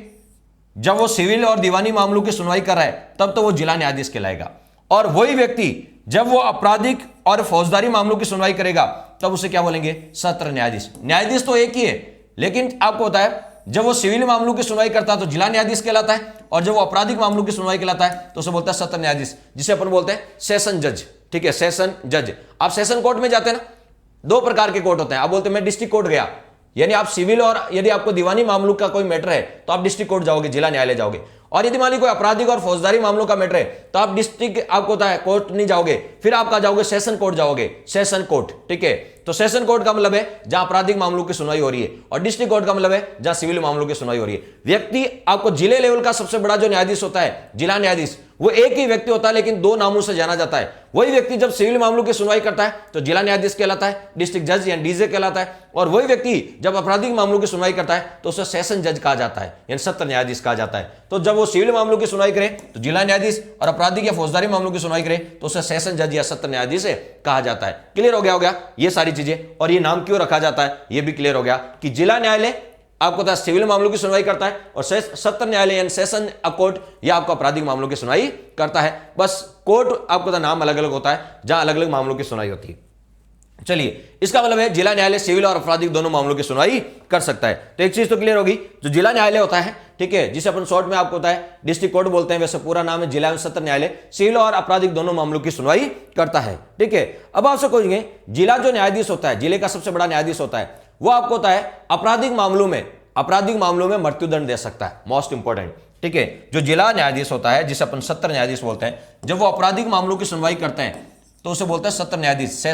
जब वो सिविल और दीवानी मामलों की सुनवाई कर रहा है तब तो वो जिला न्यायाधीश कहलाएगा। और वही व्यक्ति जब वो आपराधिक और फौजदारी मामलों की सुनवाई करेगा तब उसे क्या बोलेंगे? सत्र न्यायाधीश। न्यायाधीश तो एक ही है, लेकिन आपको पता है जब वो सिविल मामलों की सुनवाई करता है तो जिला न्यायाधीश कहलाता है, और जब वो आपराधिक मामलों की सुनवाई कहलाता है तो उसे बोलता है सत्र न्यायाधीश, जिसे अपन बोलते हैं सेशन जज। ठीक है, सेशन जज। आप सेशन कोर्ट में जाते हैं ना, दो प्रकार के कोर्ट होते हैं। आप बोलते हैं मैं डिस्ट्रिक्ट कोर्ट गया, यानी आप सिविल और यदि आपको दीवानी मामलों का कोई मैटर है तो आप डिस्ट्रिक्ट कोर्ट जाओगे, जिला न्यायालय जाओगे। और यदि मान ली कोई आपराधिक और फौजदारी मामलों का मैटर है तो आप डिस्ट्रिक्ट आपको होता है कोर्ट नहीं जाओगे, फिर आप कहा जाओगे? सेशन कोर्ट जाओगे, सेशन कोर्ट। ठीक है, तो सेशन कोर्ट का मतलब है जहां आपराधिक मामलों की सुनवाई हो रही है, और डिस्ट्रिक्ट कोर्ट का मतलब है जहां सिविल मामलों की सुनवाई हो रही है। व्यक्ति आपको जिले लेवल का सबसे बड़ा जो न्यायाधीश होता है, जिला न्यायाधीश, वो एक ही व्यक्ति होता है लेकिन दो नामों से जाना जाता है। वही व्यक्ति जब सिविल मामलों की सुनवाई करता है तो जिला न्यायाधीश कहलाता है, डिस्ट्रिक्ट जज या डीजे कहलाता है। और वही व्यक्ति जब आपराधिक मामलों की सुनवाई करता है तो उसे सेशन जज कहा जाता है, यानी सत्र न्यायाधीश कहा जाता है। तो जब वो सिविल मामलों की सुनवाई करे तो जिला न्यायाधीश, और आपराधिक या फौजदारी मामलों की सुनवाई करे तो उसे सेशन जज या सत्र न्यायाधीश कहा जाता है। क्लियर हो गया ये सारी चीजें। और ये नाम क्यों रखा जाता है ये भी क्लियर हो गया कि जिला न्यायालय आपको पता है सिविल मामलों की सुनवाई करता है, और सत्र न्यायालय यानी सेशन कोर्ट या आपको आपराधिक मामलों की सुनवाई करता है। बस कोर्ट आपको नाम अलग अलग होता है जहां अलग अलग मामलों की सुनवाई होती है। चलिए, इसका मतलब है जिला न्यायालय सिविल और आपराधिक दोनों मामलों की सुनवाई कर सकता है। तो एक चीज तो क्लियर होगी, जो जिला न्यायालय होता है, ठीक है, जिसे अपन शॉर्ट में आपको होता है डिस्ट्रिक्ट कोर्ट बोलते हैं, वैसे पूरा नाम है जिला एवं सत्र न्यायालय, सिविल और आपराधिक दोनों मामलों की सुनवाई करता है। ठीक है, अब आपसे पूछेंगे जिला जो न्यायाधीश होता है, जिले का सबसे बड़ा न्यायाधीश होता है, वो आपको होता है आपराधिक मामलों में मृत्युदंड दे सकता है। मोस्ट इंपॉर्टेंट, ठीक है, जो जिला न्यायाधीश होता है, जिसे अपन सत्र न्यायाधीश बोलते हैं, जब वो आपराधिक मामलों की सुनवाई करते हैं तो उसे बोलते हैं सत्र न्यायाधीश,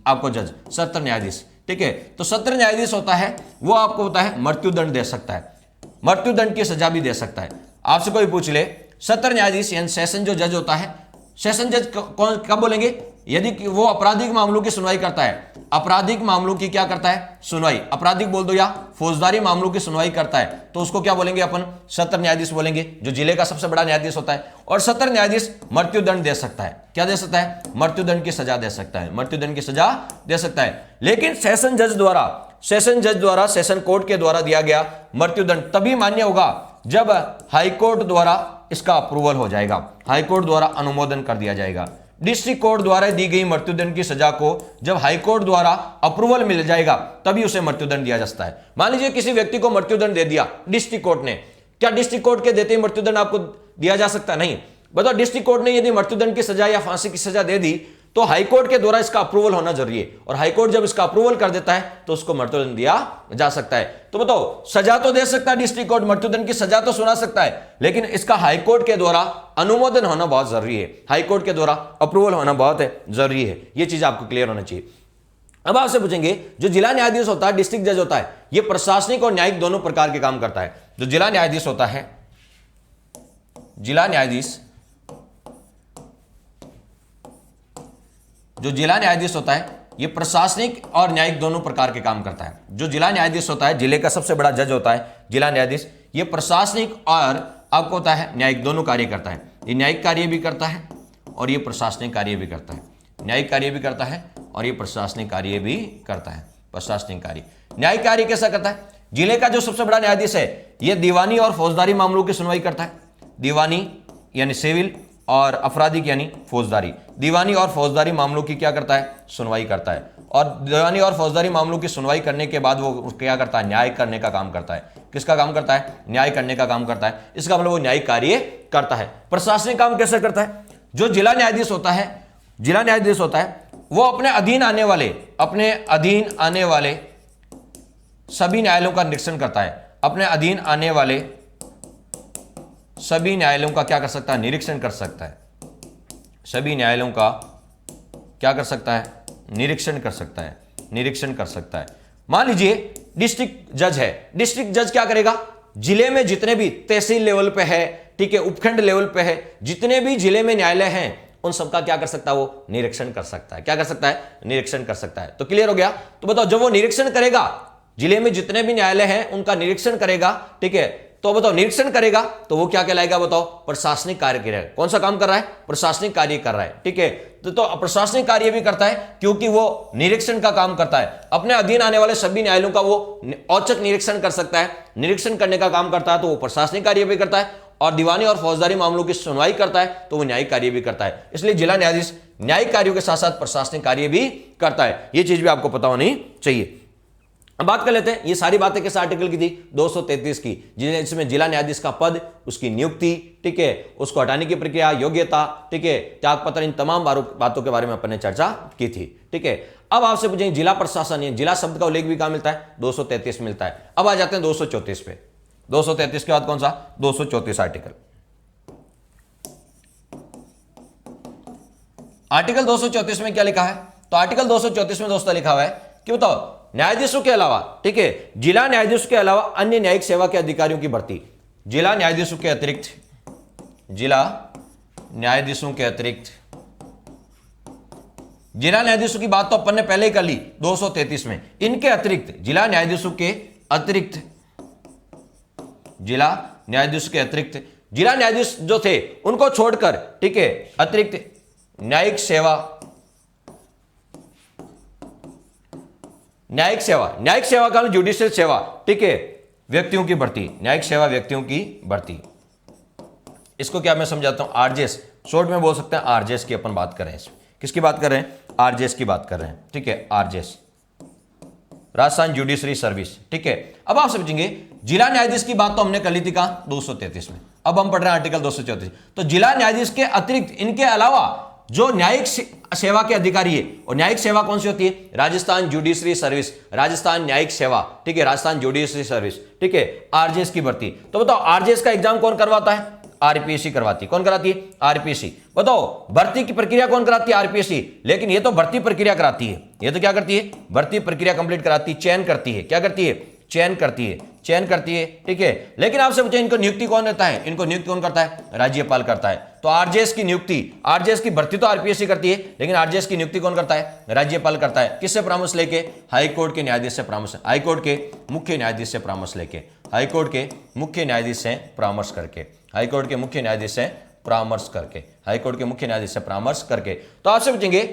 आपको जज, सत्र न्यायाधीश। ठीक है, तो सत्र न्यायाधीश होता है वो आपको होता है मृत्युदंड दे सकता है, मृत्युदंड की सजा भी दे सकता है। आपसे कोई पूछ ले सत्र न्यायाधीश यानी सेशन जो जज होता है, सेशन जज कौन कब बोलेंगे, यदि वो आपराधिक मामलों की सुनवाई करता है, आपराधिक मामलों की क्या करता है सुनवाई, आपराधिक बोल दो या फौजदारी मामलों की सुनवाई करता है, तो उसको क्या बोलेंगे अपन, सत्र न्यायाधीश बोलेंगे, जो जिले का सबसे बड़ा न्यायाधीश होता है। और सत्र न्यायाधीश मृत्युदंड दे सकता है, क्या दे सकता है, मृत्युदंड की सजा दे सकता है, मृत्युदंड की सजा दे सकता है। लेकिन सेशन जज द्वारा सेशन कोर्ट के द्वारा दिया गया मृत्युदंड तभी मान्य होगा जब हाईकोर्ट द्वारा इसका अप्रूवल हो जाएगा, हाईकोर्ट द्वारा अनुमोदन कर दिया जाएगा। डिस्ट्रिक्ट कोर्ट द्वारा दी गई मृत्युदंड की सजा को जब हाईकोर्ट द्वारा अप्रूवल मिल जाएगा तभी उसे मृत्युदंड दिया जाता है। मान लीजिए किसी व्यक्ति को मृत्युदंड दे दिया डिस्ट्रिक्ट कोर्ट ने, क्या डिस्ट्रिक्ट कोर्ट के देते ही मृत्युदंड आपको दिया जा सकता नहीं? बताओ, डिस्ट्रिक्ट कोर्ट ने यदि मृत्युदंड की सजा या फांसी की सजा दे दी तो हाईकोर्ट के द्वारा इसका अप्रूवल होना जरूरी है, और हाईकोर्ट जब इसका अप्रूवल कर देता है तो उसको मृत्युदंड दिया जा सकता है। तो बताओ, सजा तो दे सकता है डिस्ट्रिक्ट कोर्ट, मृत्युदंड की सजा तो सुना सकता है, लेकिन इसका हाईकोर्ट के द्वारा अनुमोदन होना बहुत जरूरी है, हाईकोर्ट के द्वारा अप्रूवल होना बहुत जरूरी है। यह चीज आपको क्लियर होना चाहिए। अब आपसे पूछेंगे जो जिला न्यायाधीश होता है, डिस्ट्रिक्ट जज होता है, यह प्रशासनिक और न्यायिक दोनों प्रकार के काम करता है। जो जिला न्यायाधीश होता है, जिला न्यायाधीश होता है, यह प्रशासनिक और न्यायिक दोनों प्रकार के काम करता है। जो जिला न्यायाधीश होता है, जिले का सबसे बड़ा जज होता है जिला न्यायाधीश, यह प्रशासनिक और आपको होता है न्यायिक दोनों कार्य करता है। ये न्यायिक कार्य भी करता है और ये प्रशासनिक कार्य भी करता है, न्यायिक कार्य भी करता है और ये प्रशासनिक कार्य भी करता है। प्रशासनिक कार्य, न्यायिक कार्य कैसा करता है? जिले का जो सबसे बड़ा न्यायाधीश है, यह दीवानी और फौजदारी मामलों की सुनवाई करता है। दीवानी यानी सिविल और आपराधिक यानी फौजदारी, दीवानी और फौजदारी मामलों की क्या करता है, सुनवाई करता है। और दीवानी और फौजदारी मामलों की सुनवाई करने के बाद वो क्या करता है, न्याय करने का काम करता है। किसका काम करता है? न्याय करने का काम करता है। इसका मतलब वो न्यायिक कार्य करता है। प्रशासनिक काम कैसे करता है? जो जिला न्यायाधीश होता है, वो अपने अधीन आने वाले सभी न्यायालयों का निरीक्षण करता है। अपने अधीन आने वाले सभी न्यायालयों का क्या कर सकता है, निरीक्षण कर सकता है। सभी न्यायालयों का क्या कर सकता है, निरीक्षण कर सकता है। मान लीजिए डिस्ट्रिक्ट जज है, डिस्ट्रिक्ट जज क्या करेगा, जिले में जितने भी तहसील लेवल पे है, ठीक है, उपखंड लेवल पे है, जितने भी जिले में न्यायालय हैं उन सबका क्या कर सकता है, वो निरीक्षण कर सकता है। क्या कर सकता है? निरीक्षण कर सकता है। तो क्लियर हो गया। तो बताओ, जब वो निरीक्षण करेगा, जिले में जितने भी न्यायालय हैं उनका निरीक्षण करेगा, ठीक है, तो बताओ निरीक्षण करेगा तो वो क्या कहलाएगा, बताओ, प्रशासनिक कार्य करेगा। कौन सा काम कर रहा है? प्रशासनिक कार्य कर रहा है, ठीक है। तो प्रशासनिक कार्य भी करता है क्योंकि वो निरीक्षण का काम करता है। अपने अधीन आने वाले सभी न्यायालयों का वो औचक निरीक्षण कर सकता है, निरीक्षण करने का काम करता है, तो वो प्रशासनिक कार्य भी करता है। और दीवानी और फौजदारी मामलों की सुनवाई करता है तो वो न्यायिक कार्य भी करता है। इसलिए जिला न्यायाधीश न्यायिक कार्यों के साथ साथ प्रशासनिक कार्य भी करता है। ये चीज भी आपको पता होनी चाहिए। अब बात कर लेते हैं, ये सारी बातें किस आर्टिकल की थी? 233 की, जिसमें जिला न्यायाधीश का पद, उसकी नियुक्ति, ठीक है, उसको हटाने की प्रक्रिया, योग्यता, ठीक है, त्यागपत्र, इन तमाम बातों के बारे में अपन ने चर्चा की थी, ठीक है। अब आपसे पूछेंगे जिला प्रशासन, जिला शब्द का उल्लेख भी कहां मिलता है? 233 मिलता है। अब आ जाते हैं 234 पे। 233 के बाद कौन सा? 234 आर्टिकल। आर्टिकल 234 में क्या लिखा है? तो आर्टिकल 234 में दोस्तों लिखा हुआ है कि बताओ, न्यायाधीशों के अलावा, ठीक है, जिला न्यायाधीशों के अलावा अन्य न्यायिक सेवा के अधिकारियों की भर्ती, जिला न्यायाधीशों के अतिरिक्त, जिला न्यायाधीशों की बात तो अपन ने पहले ही कर ली 233 में। इनके अतिरिक्त, जिला न्यायाधीशों के अतिरिक्त, जिला न्यायाधीश जो थे उनको छोड़कर, ठीक है, अतिरिक्त न्यायिक सेवा का जुडिशियल सेवा, ठीक है, व्यक्तियों की भर्ती, न्यायिक सेवा व्यक्तियों की भर्ती। इसको क्या मैं समझाता हूं, आरजेएस, शॉर्ट में बोल सकते हैं आरजेएस की अपन बात करें। किसकी बात कर रहे हैं? आरजेएस की बात कर रहे हैं, ठीक है, आरजेएस, राजस्थान जुडिशरी सर्विस, ठीक है। अब आपसे पूछेंगे जिला न्यायाधीश की बात तो हमने कर ली थी कहां, 233 में। अब हम पढ़ रहे हैं आर्टिकल 234। तो जिला न्यायाधीश के अतिरिक्त, इनके अलावा जो न्यायिक सेवा के अधिकारी है, और न्यायिक सेवा कौन सी होती है, राजस्थान जुडिशरी सर्विस, राजस्थान न्यायिक सेवा, ठीक है, राजस्थान जुडिशरी सर्विस, ठीक है, आरजेएस की भर्ती। तो बताओ आरजेएस का एग्जाम कौन करवाता है, आरपीएससी करवाती है। कौन कराती है, आरपीएससी। बताओ भर्ती की प्रक्रिया कौन कराती है, आरपीएससी। लेकिन ये तो भर्ती प्रक्रिया कराती है, ये तो क्या करती है, भर्ती प्रक्रिया कंप्लीट कराती है, चयन करती है, क्या करती है, चयन करती है, चयन करती है, ठीक है। लेकिन आपसे पूछे इनको नियुक्ति कौन रहता है, इनको नियुक्ति कौन करता है, राज्यपाल करता है। तो आरजेएस की नियुक्ति, आरजेएस की भर्ती तो आरपीएससी करती है, लेकिन आरजेएस की नियुक्ति कौन करता है, राज्यपाल करता है। किससे परामर्श लेके, हाईकोर्ट के न्यायाधीश से परामर्श, हाईकोर्ट के मुख्य न्यायाधीश से परामर्श लेके, हाईकोर्ट के मुख्य न्यायाधीश से परामर्श करके, हाईकोर्ट के मुख्य न्यायाधीश से परामर्श करके, हाईकोर्ट के मुख्य न्यायाधीश से परामर्श करके। तो आपसे पूछेंगे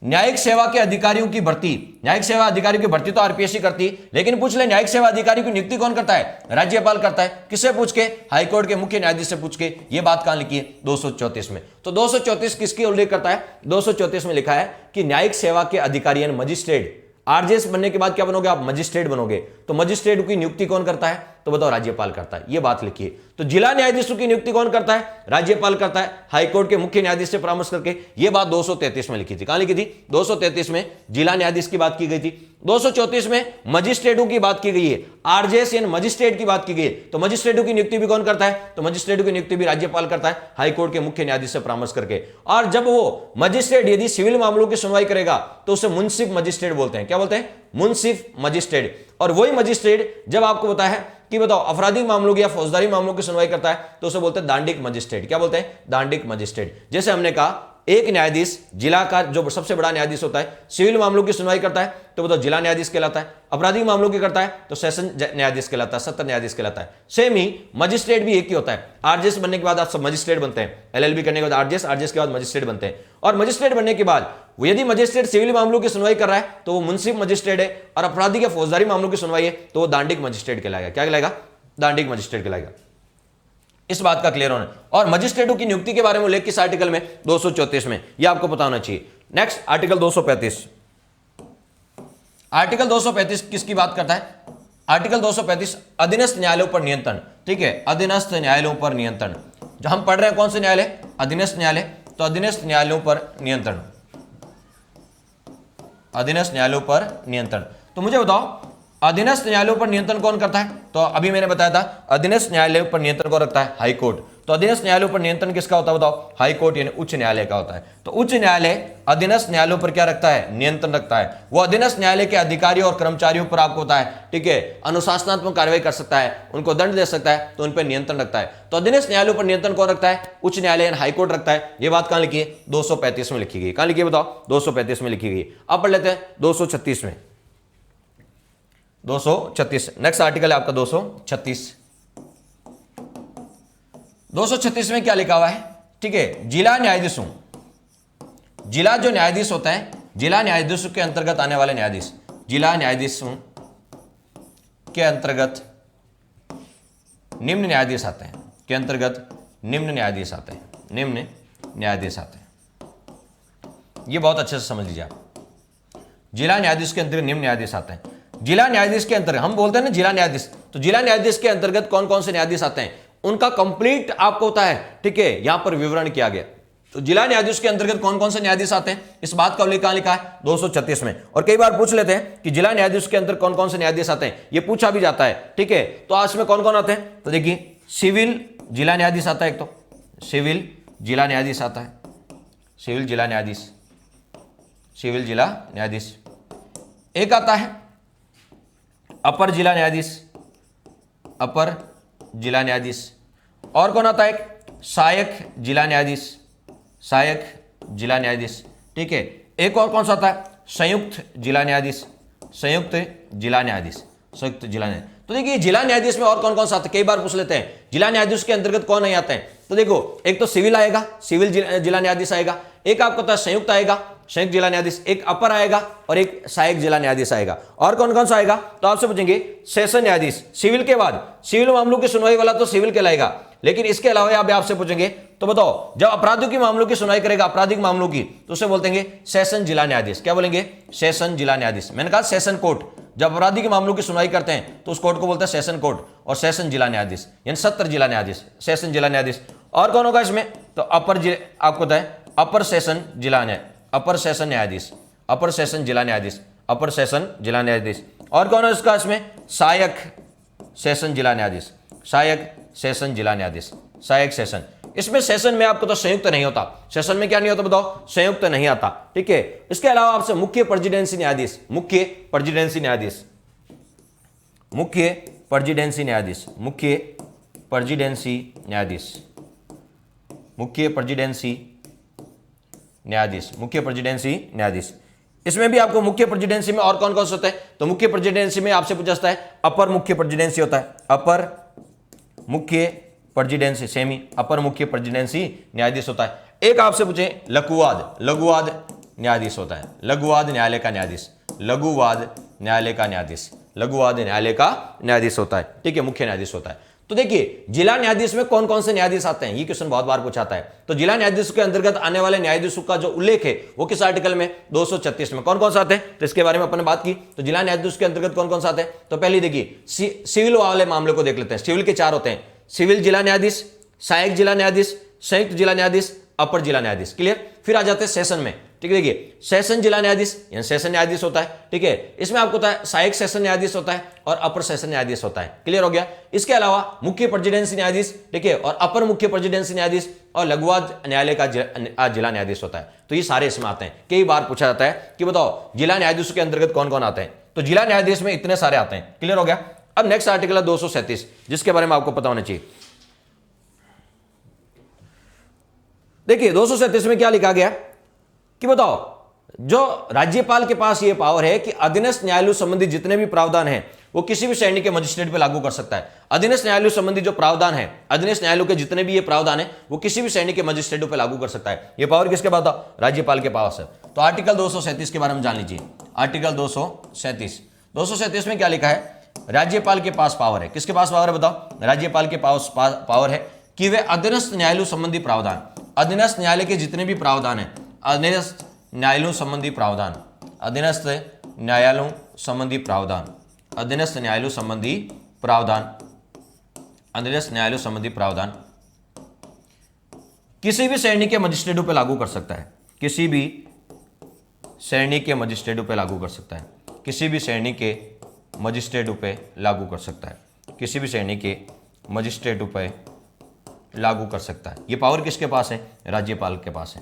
न्यायिक सेवा के अधिकारियों की भर्ती, न्यायिक सेवा अधिकारियों की भर्ती तो आरपीएससी करती है, लेकिन पूछ ले न्यायिक सेवा अधिकारी की नियुक्ति कौन करता है, राज्यपाल करता है। किससे पूछ के, हाईकोर्ट के मुख्य न्यायाधीश से पूछ के। ये बात कहां लिखी है, 234 में। तो 234 किसकी उल्लेख करता है, 234 में लिखा है कि न्यायिक सेवा के अधिकारी यानी मजिस्ट्रेट, आरजेएस बनने के बाद क्या बनोगे आप, मजिस्ट्रेट बनोगे। तो मजिस्ट्रेट की नियुक्ति कौन करता है, तो बताओ राज्यपाल करता है। ये बात लिखिए। तो जिला न्यायाधीशों की नियुक्ति कौन करता है, राज्यपाल करता है, हाईकोर्ट के मुख्य न्यायाधीश से परामर्श करके। ये बात 233 में लिखी थी। कहां लिखी थी, 233 में जिला न्यायाधीश की बात की गई थी। 234 में मजिस्ट्रेटों की बात की गई है, आरजेएस यानी मजिस्ट्रेट की बात की गई है। तो मजिस्ट्रेटों की नियुक्ति भी कौन करता है, तो मजिस्ट्रेटों की नियुक्ति भी राज्यपाल करता है, हाईकोर्ट के मुख्य न्यायाधीश से परामर्श करके। और जब वो मजिस्ट्रेट यदि सिविल मामलों की सुनवाई करेगा तो उसे मुंसिफ मजिस्ट्रेट बोलते हैं। क्या बोलते हैं, मुंसिफ मजिस्ट्रेट। और वही मजिस्ट्रेट जब आपको बताया है कि बताओ आपराधिक मामलों की या फौजदारी मामलों की सुनवाई करता है तो उसे बोलते हैं दांडिक मजिस्ट्रेट। क्या बोलते हैं, दांडिक मजिस्ट्रेट। जैसे हमने कहा एक न्यायाधीश जिला का जो सबसे बड़ा न्यायाधीश होता है, सिविल मामलों की सुनवाई करता है तो बताओ जिला न्यायाधीश कहलाता है, आपराधिक मामलों की करता है तो सेशन न्यायाधीश कहलाता है, सत्र न्यायाधीश कहलाता है। सेम ही मजिस्ट्रेट भी एक ही होता है। आरजेएस बनने के बाद आप सब मजिस्ट्रेट बनते हैं, एलएलबी करने के बाद आरजेएस, आरजेएस के बाद मजिस्ट्रेट बनते हैं। और मजिस्ट्रेट बनने के बाद यदि मजिस्ट्रेट सिविल मामलों की सुनवाई कर रहा है तो वो मुंसिफ मजिस्ट्रेट है, और आपराधिक या फौजदारी मामलों की सुनवाई है तो वो दांडिक मजिस्ट्रेट कहलाएगा। क्या कहलाएगा, दांडिक मजिस्ट्रेट कहलाएगा। इस बात का क्लियर होना। और मजिस्ट्रेटों की नियुक्ति के बारे में उल्लेख किस आर्टिकल में, 234 में। यह आपको पता होना चाहिए। Next article 235। आर्टिकल 235 किसकी बात करता है, आर्टिकल 235 अधीनस्थ न्यायालयों पर नियंत्रण, ठीक है, अधीनस्थ न्यायालयों पर नियंत्रण। जो हम पढ़ रहे हैं कौन से न्यायालय, अधीनस्थ न्यायालय। तो अधीनस्थ न्यायालयों पर नियंत्रण, अधीनस्थ न्यायालयों पर नियंत्रण। तो मुझे बताओ अधीनस्थ न्यायालयों पर नियंत्रण कौन करता है, तो अभी मैंने बताया था अधीनस्थ न्यायालयों पर नियंत्रण कौन रखता है, हाईकोर्ट। तो अधीनस्थ न्यायालयों पर नियंत्रण किसका होता है बताओ, हाईकोर्ट यानी उच्च न्यायालय का होता है। तो उच्च न्यायालय अधीनस्थ न्यायालयों पर क्या रखता है, नियंत्रण रखता है। वो अधीनस्थ न्यायालय के अधिकारियों और कर्मचारियों पर आपको होता है, ठीक है, अनुशासनात्मक कार्रवाई कर सकता है, उनको दंड दे सकता है, तो उन पर नियंत्रण रखता है। तो अधीनस्थ न्यायालयों पर नियंत्रण कौन रखता है, उच्च न्यायालय यानी हाईकोर्ट रखता है। ये बात कहां लिखी है, 235 में लिखी गई। कहां लिखी है बताओ, 235 में लिखी गई। अब पढ़ लेते हैं 236 में, 236 नेक्स्ट आर्टिकल है आपका 236। 236 में क्या लिखा हुआ है, ठीक है, जिला न्यायाधीशों, जिला जो न्यायाधीश होता है, जिला न्यायाधीशों के अंतर्गत आने वाले न्यायाधीश, जिला न्यायाधीशों के अंतर्गत निम्न न्यायाधीश आते हैं, के अंतर्गत निम्न न्यायाधीश आते हैं, निम्न न्यायाधीश आते हैं। ये बहुत अच्छे से समझ लीजिए आप। जिला न्यायाधीश के अंतर्गत निम्न न्यायाधीश आते हैं। जिला न्यायाधीश के अंतर्गत हम बोलते हैं ना जिला न्यायाधीश, तो जिला न्यायाधीश के अंतर्गत कौन कौन से न्यायाधीश आते हैं उनका कंप्लीट आपको होता है, ठीक है, यहां पर विवरण किया गया। तो जिला न्यायाधीश के अंतर्गत कौन कौन से न्यायाधीश आते हैं, इस बात का उल्लेख कहां लिखा है, 236 में। और कई बार पूछ लेते हैं कि जिला न्यायाधीश के अंतर्गत कौन कौन से न्यायाधीश आते हैं, ये पूछा भी जाता है, ठीक है। तो आज में कौन कौन आते हैं, तो देखिए सिविल जिला न्यायाधीश आता है, एक तो सिविल जिला न्यायाधीश आता है, सिविल जिला न्यायाधीश, सिविल जिला न्यायाधीश। एक आता है अपर जिला न्यायाधीश, अपर जिला न्यायाधीश। और कौन आता है, सहायक जिला न्यायाधीश, सहायक जिला न्यायाधीश, ठीक है। एक और कौन सा आता है, संयुक्त जिला न्यायाधीश, संयुक्त जिला न्यायाधीश, संयुक्त जिला न्यायाधीश। तो देखिए जिला न्यायाधीश में और कौन कौन सा आता है, कई बार पूछ लेते हैं जिला न्यायाधीश के अंतर्गत कौन नहीं आते हैं। तो देखो एक तो सिविल आएगा, सिविल जिला न्यायाधीश आएगा, एक आपको पता है संयुक्त आएगा, संयुक्त जिला न्यायाधीश, एक अपर आएगा और एक सहायक जिला न्यायाधीश आएगा। और कौन कौन सा आएगा, तो आपसे पूछेंगे सेशन न्यायाधीश, सिविल के बाद सिविल मामलों की सुनवाई वाला तो सिविल कहलाएगा, लेकिन इसके अलावा आपसे पूछेंगे तो बताओ, जब अपराधियों के मामलों की सुनवाई करेगा, आपराधिक मामलों की, तो उसे बोलते हैं सेशन जिला न्यायाधीश। क्या बोलेंगे? सेशन जिला न्यायाधीश। मैंने कहा सेशन कोर्ट, जब अपराधी के मामलों की सुनवाई करते हैं तो उस कोर्ट को बोलते हैं सेशन कोर्ट, और सेशन जिला न्यायाधीश यानी सत्र जिला न्यायाधीश, सेशन जिला न्यायाधीश। और कौन होगा इसमें? तो आपको पता है अपर सेशन जिला न्याय, अपर सेशन न्यायाधीश, अपर सेशन जिला न्यायाधीश, अपर सेशन जिला न्यायाधीश। और कौन है इसका इसमें? सहायक सेशन जिला न्यायाधीश, सहायक सेशन जिला न्यायाधीश, सहायक सेशन। इसमें सेशन में आपको तो संयुक्त नहीं होता, सेशन में क्या नहीं होता बताओ? संयुक्त नहीं आता, ठीक है। इसके अलावा आपसे मुख्य प्रेसिडेंसी न्यायाधीश, मुख्य प्रेसिडेंसी न्यायाधीश, मुख्य प्रेसिडेंसी न्यायाधीश, मुख्य प्रेसिडेंसी न्यायाधीश, मुख्य प्रेसिडेंसी न्यायाधीश, मुख्य प्रेसिडेंसी न्यायाधीश। इसमें भी आपको मुख्य प्रेसिडेंसी में और कौन कौन से होते हैं? तो मुख्य प्रेसिडेंसी में आपसे पूछा जाता है अपर मुख्य प्रेसिडेंसी होता है, अपर मुख्य प्रेसिडेंसी, सेमी अपर मुख्य प्रेसिडेंसी न्यायाधीश होता है। एक आपसे पूछे लघुवाद, लघुवाद न्यायाधीश होता है, लघुवाद न्यायालय का न्यायाधीश, लघुवाद न्यायालय का न्यायाधीश, लघुवाद न्यायालय का न्यायाधीश होता है, ठीक है, मुख्य न्यायाधीश होता है। तो देखिए जिला न्यायाधीश में कौन कौन से न्यायाधीश आते हैं, ये क्वेश्चन बहुत बार पूछाता है। तो जिला न्यायाधीश के अंतर्गत आने वाले न्यायाधीशों का जो उल्लेख है वो किस आर्टिकल में? 236 में। कौन कौन से आते हैं? तो इसके बारे में अपन ने बात की। तो जिला न्यायाधीश के अंतर्गत कौन कौन से आते हैं? तो पहले देखिए सिविल वाले मामले को देख लेते हैं। सिविल के 4 होते हैं, सिविल जिला न्यायाधीश, सहायक जिला न्यायाधीश, संयुक्त जिला न्यायाधीश, अपर जिला न्यायाधीश। क्लियर? फिर आ जाते हैं सेशन में, ठीक है। देखिए सेशन जिला न्यायाधीश यानी सेशन न्यायाधीश होता है, ठीक है। इसमें आपको पता है सहायक सेशन न्यायाधीश होता है और अपर सेशन न्यायाधीश होता है। क्लियर हो गया? इसके अलावा मुख्य प्रेसिडेंसी न्यायाधीश, ठीक है, और अपर मुख्य प्रेसिडेंसी न्यायाधीश और लघुवाद न्यायालय का जिला न्यायाधीश होता है। तो ये सारे इसमें आते हैं। कई बार पूछा जाता है कि बताओ जिला न्यायाधीश के अंतर्गत कौन कौन आते हैं? तो जिला न्यायाधीश में इतने सारे आते हैं। क्लियर हो गया? अब नेक्स्ट आर्टिकल है 237, जिसके बारे में आपको पता होना चाहिए। देखिए 237 में क्या लिखा गया कि बताओ जो राज्यपाल के पास ये पावर है कि अधीनस्थ न्यायालयों संबंधी जितने भी प्रावधान हैं वो किसी भी श्रेणी के मजिस्ट्रेट पे लागू कर सकता है। अधीनस्थ न्यायालयों संबंधी जो प्रावधान है, अधीनस्थ न्यायालयों के जितने भी ये प्रावधान है वो किसी भी श्रेणी के मजिस्ट्रेटों पे लागू कर सकता है। ये पावर किसके पास था? राज्यपाल के पास है। तो आर्टिकल 237 के बारे में जान लीजिए। आर्टिकल 237 में क्या लिखा है? राज्यपाल के पास पावर है। किसके पास पावर है बताओ? राज्यपाल के पास पावर है कि वे अधीनस्थ न्यायालयों संबंधी प्रावधान, अधीनस्थ न्यायालय के जितने भी प्रावधान है, अधीनस्थ न्यायालयों संबंधी प्रावधान, अधीनस्थ न्यायालयों संबंधी प्रावधान, अधीनस्थ न्यायालयों संबंधी प्रावधान, अधीनस्थ न्यायालयों संबंधी प्रावधान किसी भी श्रेणी के मजिस्ट्रेटों पर लागू कर सकता है। किसी भी श्रेणी के मजिस्ट्रेटों पर लागू कर सकता है। किसी भी श्रेणी के मजिस्ट्रेटों पर लागू कर सकता है। किसी भी श्रेणी के मजिस्ट्रेटों पर लागू कर सकता है। ये पावर किसके पास है? राज्यपाल के पास है।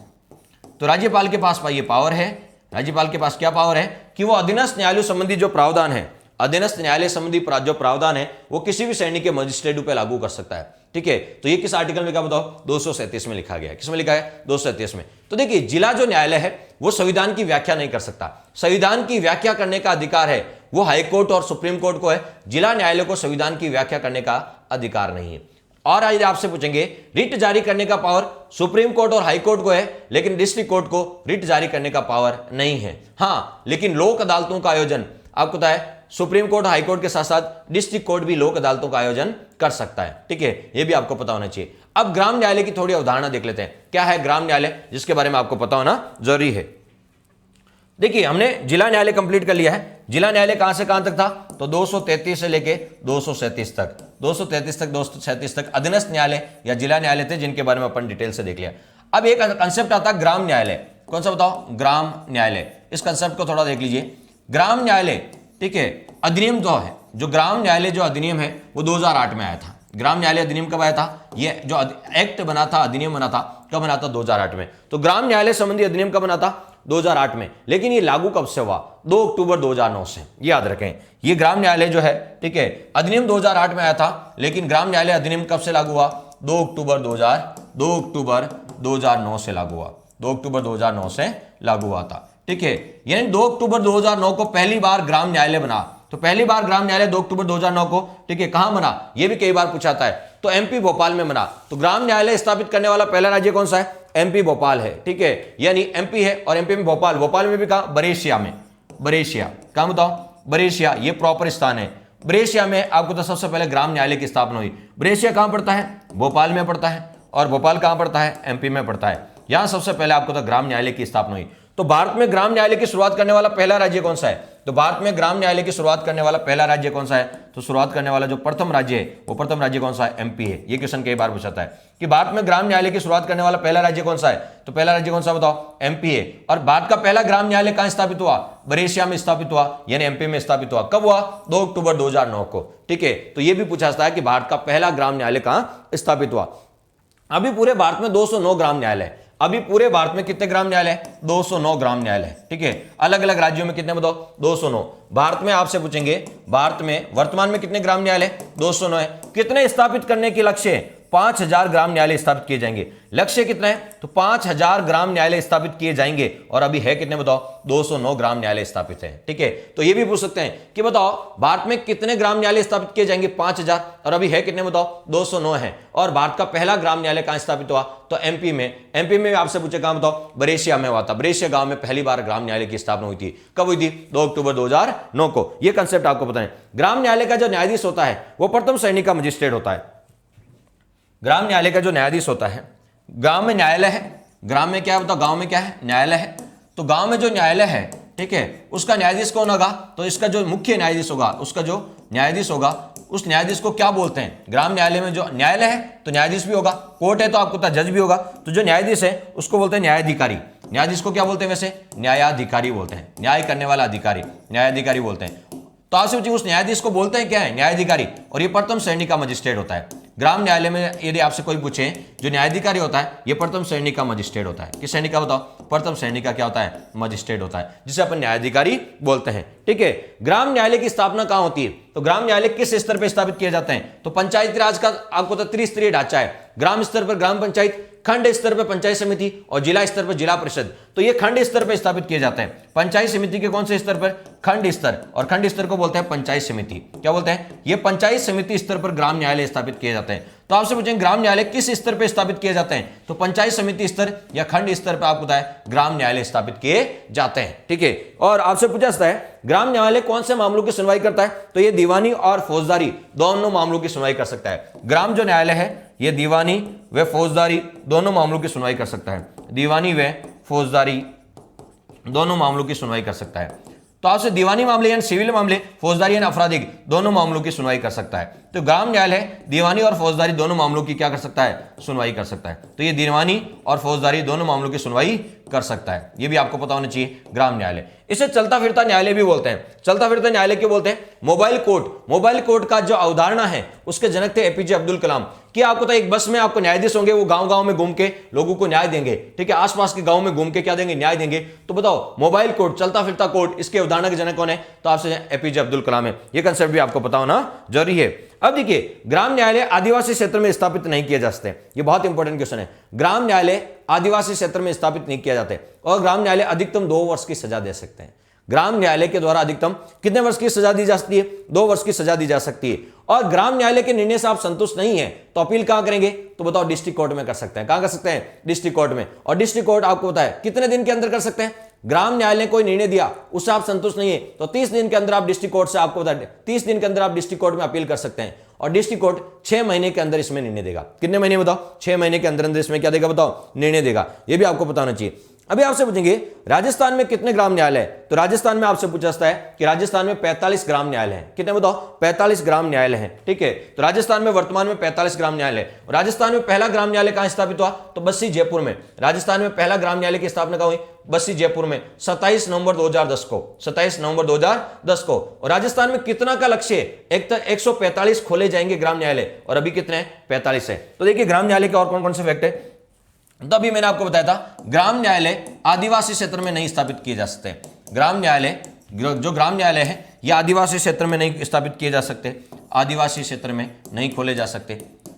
तो राज्यपाल के पास ये पावर है। राज्यपाल के पास क्या पावर है कि वो अधीनस्थ न्यायालयों संबंधी जो प्रावधान है, अधीनस्थ न्यायालय संबंधी जो प्रावधान है वो किसी भी श्रेणी के मजिस्ट्रेटों पे लागू कर सकता है। ठीक है, तो ये किस आर्टिकल में क्या बताओ? 237 में लिखा गया है। किसमें लिखा है? 237 में। तो देखिए जिला जो न्यायालय है वो संविधान की व्याख्या नहीं कर सकता। संविधान की व्याख्या करने का अधिकार है वो हाईकोर्ट और सुप्रीम कोर्ट को है। जिला न्यायालय को संविधान की व्याख्या करने का अधिकार नहीं है। और आज आपसे पूछेंगे रिट जारी करने का पावर सुप्रीम कोर्ट और हाई कोर्ट को है, लेकिन डिस्ट्रिक्ट कोर्ट को रिट जारी करने का पावर नहीं है। हां, लेकिन लोक अदालतों का आयोजन आपको पता है सुप्रीम कोर्ट हाई कोर्ट के साथ साथ डिस्ट्रिक्ट कोर्ट भी लोक अदालतों का आयोजन कर सकता है। ठीक है, यह भी आपको पता होना चाहिए। अब ग्राम न्यायालय की थोड़ी अवधारणा देख लेते हैं। क्या है ग्राम न्यायालय, जिसके बारे में आपको पता होना जरूरी है। देखिए हमने जिला न्यायालय कंप्लीट कर लिया है। जिला न्यायालय कहां से कहां तक था? तो 233 से लेके 237 तक, 233 तक 237 तक अधीनस्थ न्यायालय या जिला न्यायालय थे, जिनके बारे में अपन डिटेल से देख लिया। अब एक कंसेप्ट आता है ग्राम न्यायालय। कौन सा बताओ? ग्राम न्यायालय। इस कंसेप्ट को थोड़ा देख लीजिए। ग्राम न्यायालय, ठीक है, अधिनियम जो है, जो ग्राम न्यायालय जो अधिनियम है वो 2008 में आया था। ग्राम न्यायालय अधिनियम कब आया था? ये जो एक्ट बना था, अधिनियम बना था, कब बना था? 2008 में। तो ग्राम न्यायालय संबंधी अधिनियम कब बना था? 2008 में। लेकिन ये लागू कब से हुआ? 2 अक्टूबर 2009 से। याद रखें, ये ग्राम न्यायालय जो है, ठीक है, अधिनियम 2008 में आया था, लेकिन ग्राम न्यायालय अधिनियम कब से लागू हुआ? 2 अक्टूबर 2009 से लागू हुआ। 2 अक्टूबर 2009 से लागू हुआ था। ठीक है, यानी 2 अक्टूबर 2009 को पहली बार ग्राम न्यायालय बना। तो पहली बार ग्राम न्यायालय 2 अक्टूबर 2009 को, ठीक है, कहां बना? यह भी कई बार पूछाता है। तो एमपी भोपाल में बना। तो ग्राम न्यायालय स्थापित करने वाला पहला राज्य कौन सा है? एमपी भोपाल है। ठीक है, यानी एमपी है और एमपी में भोपाल। भोपाल में भी कहा? बरेशिया में। बरेशिया कहां बताओ? बरेशिया, ये प्रॉपर स्थान है। बरेशिया में आपको तो सबसे पहले ग्राम न्यायालय की स्थापना हुई। बरेशिया कहां पड़ता है? भोपाल में पड़ता है। और भोपाल कहां पड़ता है? एमपी में पड़ता है। यहां सबसे पहले आपको तो ग्राम न्यायालय की स्थापना हुई। तो भारत में ग्राम न्यायालय की शुरुआत करने वाला पहला राज्य कौन सा है? तो भारत में ग्राम न्यायालय की शुरुआत करने वाला पहला राज्य कौन सा है? तो शुरुआत करने वाला जो प्रथम राज्य है वो प्रथम राज्य कौन सा है? एमपी है। ये क्वेश्चन कई बार पूछाता है कि भारत में ग्राम न्यायालय की शुरुआत करने वाला पहला राज्य कौन सा है? तो पहला राज्य कौन सा बताओ? एमपी है। और भारत का पहला ग्राम न्यायालय कहां स्थापित हुआ? बरेशिया में स्थापित हुआ, यानी एमपी में स्थापित हुआ। कब हुआ? 2 अक्टूबर 2009 को। ठीक है, तो यह भी पूछा जाता है कि भारत का पहला ग्राम न्यायालय कहां स्थापित हुआ। अभी पूरे भारत में 209 ग्राम न्यायालय है। अभी पूरे भारत में कितने ग्राम न्यायालय? 209 ग्राम न्यायालय। ठीक है, अलग अलग राज्यों में कितने बताओ? 209। भारत में आपसे पूछेंगे, भारत में वर्तमान में कितने ग्राम न्यायालय? 209 है। कितने स्थापित करने के लक्ष्य है? 5000 ग्राम न्यायालय स्थापित किए जाएंगे। लक्ष्य कितना है? तो 5000 ग्राम न्यायालय स्थापित किए जाएंगे। और अभी है कितने बताओ? 209 ग्राम न्यायालय स्थापित है। ठीक है, तो ये भी पूछ सकते हैं कि बताओ भारत में कितने ग्राम न्यायालय स्थापित किए जाएंगे? 5000। और अभी है कितने बताओ? 209 है। और भारत का पहला ग्राम न्यायालय कहां स्थापित हुआ? तो एमपी में। एमपी में आपसे पूछे कहां बताओ? बरेशिया में हुआ था। बरेशिया गांव में पहली बार ग्राम न्यायालय की स्थापना हुई थी। कब हुई थी? 2 अक्टूबर 2009 को। यह कंसेप्ट आपको पता है। ग्राम न्यायालय का जो न्यायाधीश होता है वो प्रथम श्रेणी का मजिस्ट्रेट होता है। ग्राम न्यायालय का जो न्यायाधीश होता है, गांव में न्यायालय है, ग्राम में क्या है बताओ? गांव में क्या है? न्यायालय है। तो गांव में जो न्यायालय है, ठीक है, उसका न्यायाधीश कौन होगा? तो इसका जो मुख्य न्यायाधीश होगा, उसका जो न्यायाधीश होगा, उस न्यायाधीश को क्या बोलते हैं? ग्राम न्यायालय में जो न्यायालय है तो न्यायाधीश भी होगा, कोर्ट है तो आपको पता जज भी होगा। तो जो न्यायाधीश है उसको बोलते हैं न्यायाधिकारी। न्यायाधीश को क्या बोलते हैं वैसे? न्यायाधिकारी बोलते हैं। न्याय करने वाला अधिकारी न्यायाधिकारी बोलते हैं। तो आपसे उस न्यायाधीश को बोलते हैं क्या है? न्यायाधिकारी। और ये प्रथम श्रेणी का मजिस्ट्रेट होता है। ग्राम न्यायालय में यदि आपसे कोई पूछे, जो न्यायाधिकारी होता है ये प्रथम श्रेणी का मजिस्ट्रेट होता है। किस श्रेणी का बताओ? प्रथम श्रेणी का क्या होता है? मजिस्ट्रेट होता है, जिसे अपन न्यायाधिकारी बोलते हैं। ठीक है, ग्राम न्यायालय की स्थापना कहां होती है? तो ग्राम न्यायालय किस स्तर पर स्थापित किए जाते हैं? तो पंचायती राज का आपको तो त्रिस्तरीय ढांचा है। ग्राम स्तर पर ग्राम पंचायत, खंड स्तर पर पंचायत समिति और जिला स्तर पर जिला परिषद। तो ये खंड स्तर पर स्थापित किए जाते हैं। पंचायत समिति के कौन से स्तर पर? खंड स्तर। और खंड स्तर को बोलते हैं पंचायत समिति। क्या बोलते हैं? ये पंचायत समिति स्तर पर ग्राम न्यायालय स्थापित किए जाते हैं। तो आपसे पूछेंगे ग्राम न्यायालय किस स्तर पर स्थापित किए जाते हैं? तो पंचायत समिति स्तर या खंड स्तर पर आपको बताया ग्राम न्यायालय स्थापित किए जाते हैं। ठीक है, और आपसे पूछा जाता है ग्राम न्यायालय कौन से मामलों की सुनवाई करता है? तो ये दीवानी और फौजदारी दोनों मामलों की सुनवाई कर सकता है। ग्राम जो न्यायालय है ये दीवानी व फौजदारी दोनों मामलों की सुनवाई कर सकता है। दीवानी व फौजदारी दोनों मामलों की सुनवाई कर सकता है। तो आपसे दीवानी मामले यानी सिविल मामले, फौजदारी यानी आपराधिक दोनों मामलों की सुनवाई कर सकता है। तो ग्राम न्यायालय दीवानी और फौजदारी दोनों मामलों की क्या कर सकता है? सुनवाई कर सकता है। तो ये दीवानी और फौजदारी दोनों मामलों की सुनवाई कर सकता है। ये भी आपको पता होना चाहिए ग्राम न्यायालय। इसे चलता फिरता न्यायालय भी बोलते हैं। चलता फिरता न्यायालय क्यों बोलते हैं? मोबाइल कोर्ट, मोबाइल कोर्ट का जो अवधारणा है उसके जनक थे एपीजे अब्दुल कलाम। कि आपको तो एक बस में आपको न्यायाधीश होंगे, वो गांव गांव में घूम के लोगों को न्याय देंगे। ठीक है, आसपास के गांव में घूम के क्या देंगे? न्याय देंगे। तो बताओ मोबाइल कोर्ट, चलता फिरता कोर्ट, इसके अवधारणा के जनक कौन है? तो आपसे एपीजे अब्दुल कलाम है। ये कंसेप्ट भी आपको पता होना जरूरी है। अब देखिए, ग्राम न्यायालय आदिवासी क्षेत्र में स्थापित नहीं किए जा सकते। ये बहुत इंपॉर्टेंट क्वेश्चन है। ग्राम न्यायालय आदिवासी क्षेत्र में स्थापित नहीं किया जाते। और ग्राम न्यायालय अधिकतम 2 वर्ष की सजा दे सकते हैं। ग्राम न्यायालय के द्वारा अधिकतम कितने वर्ष की सजा दी जा सकती है? 2 वर्ष की सजा दी जा सकती है। और ग्राम न्यायालय के निर्णय से आप संतुष्ट नहीं है तो अपील कहां करेंगे? तो बताओ डिस्ट्रिक्ट कोर्ट में कर सकते हैं। कहां कर सकते हैं? डिस्ट्रिक्ट कोर्ट में। और डिस्ट्रिक्ट कोर्ट आपको पता है कितने दिन के अंदर कर सकते हैं? ग्राम न्यायालय ने कोई निर्णय दिया, उससे आप संतुष्ट नहीं है तो 30 दिन के अंदर आप डिस्ट्रिक्ट कोर्ट से, आपको बता 30 दिन के अंदर आप डिस्ट्रिक्ट कोर्ट में अपील कर सकते हैं। और डिस्ट्रिक्ट कोर्ट 6 महीने के अंदर इसमें निर्णय देगा। कितने महीने बताओ? 6 महीने के अंदर इसमें क्या देगा बताओ? निर्णय देगा। यह भी आपको पता होना चाहिए। अभी आपसे पूछेंगे राजस्थान में कितने ग्राम न्यायालय है? तो राजस्थान में आपसे पूछा जाता है कि राजस्थान में 45 ग्राम न्यायालय है। कितने बताओ? 45 ग्राम न्यायालय है। ठीक है, तो राजस्थान में वर्तमान में 45 ग्राम न्यायालय है। राजस्थान में पहला ग्राम न्यायालय कहां स्थापित हुआ? तो बस्सी जयपुर में। राजस्थान में पहला ग्राम न्यायालय की स्थापना कहां हुई? बस्सी जयपुर में 27 नवंबर 2010 को। 27 नवंबर 2010 को। और राजस्थान में कितना का लक्ष्य है? एक तो 145 खोले जाएंगे ग्राम न्यायालय, और अभी कितने हैं? 45 है। तो देखिए ग्राम न्यायालय के और कौन कौन से फैक्ट है। तो अभी मैंने आपको बताया था ग्राम न्यायालय आदिवासी क्षेत्र में नहीं स्थापित किए जा सकते। ग्राम न्यायालय, जो ग्राम न्यायालय है यह आदिवासी क्षेत्र में नहीं स्थापित किए जा सकते, आदिवासी क्षेत्र में नहीं खोले जा सकते।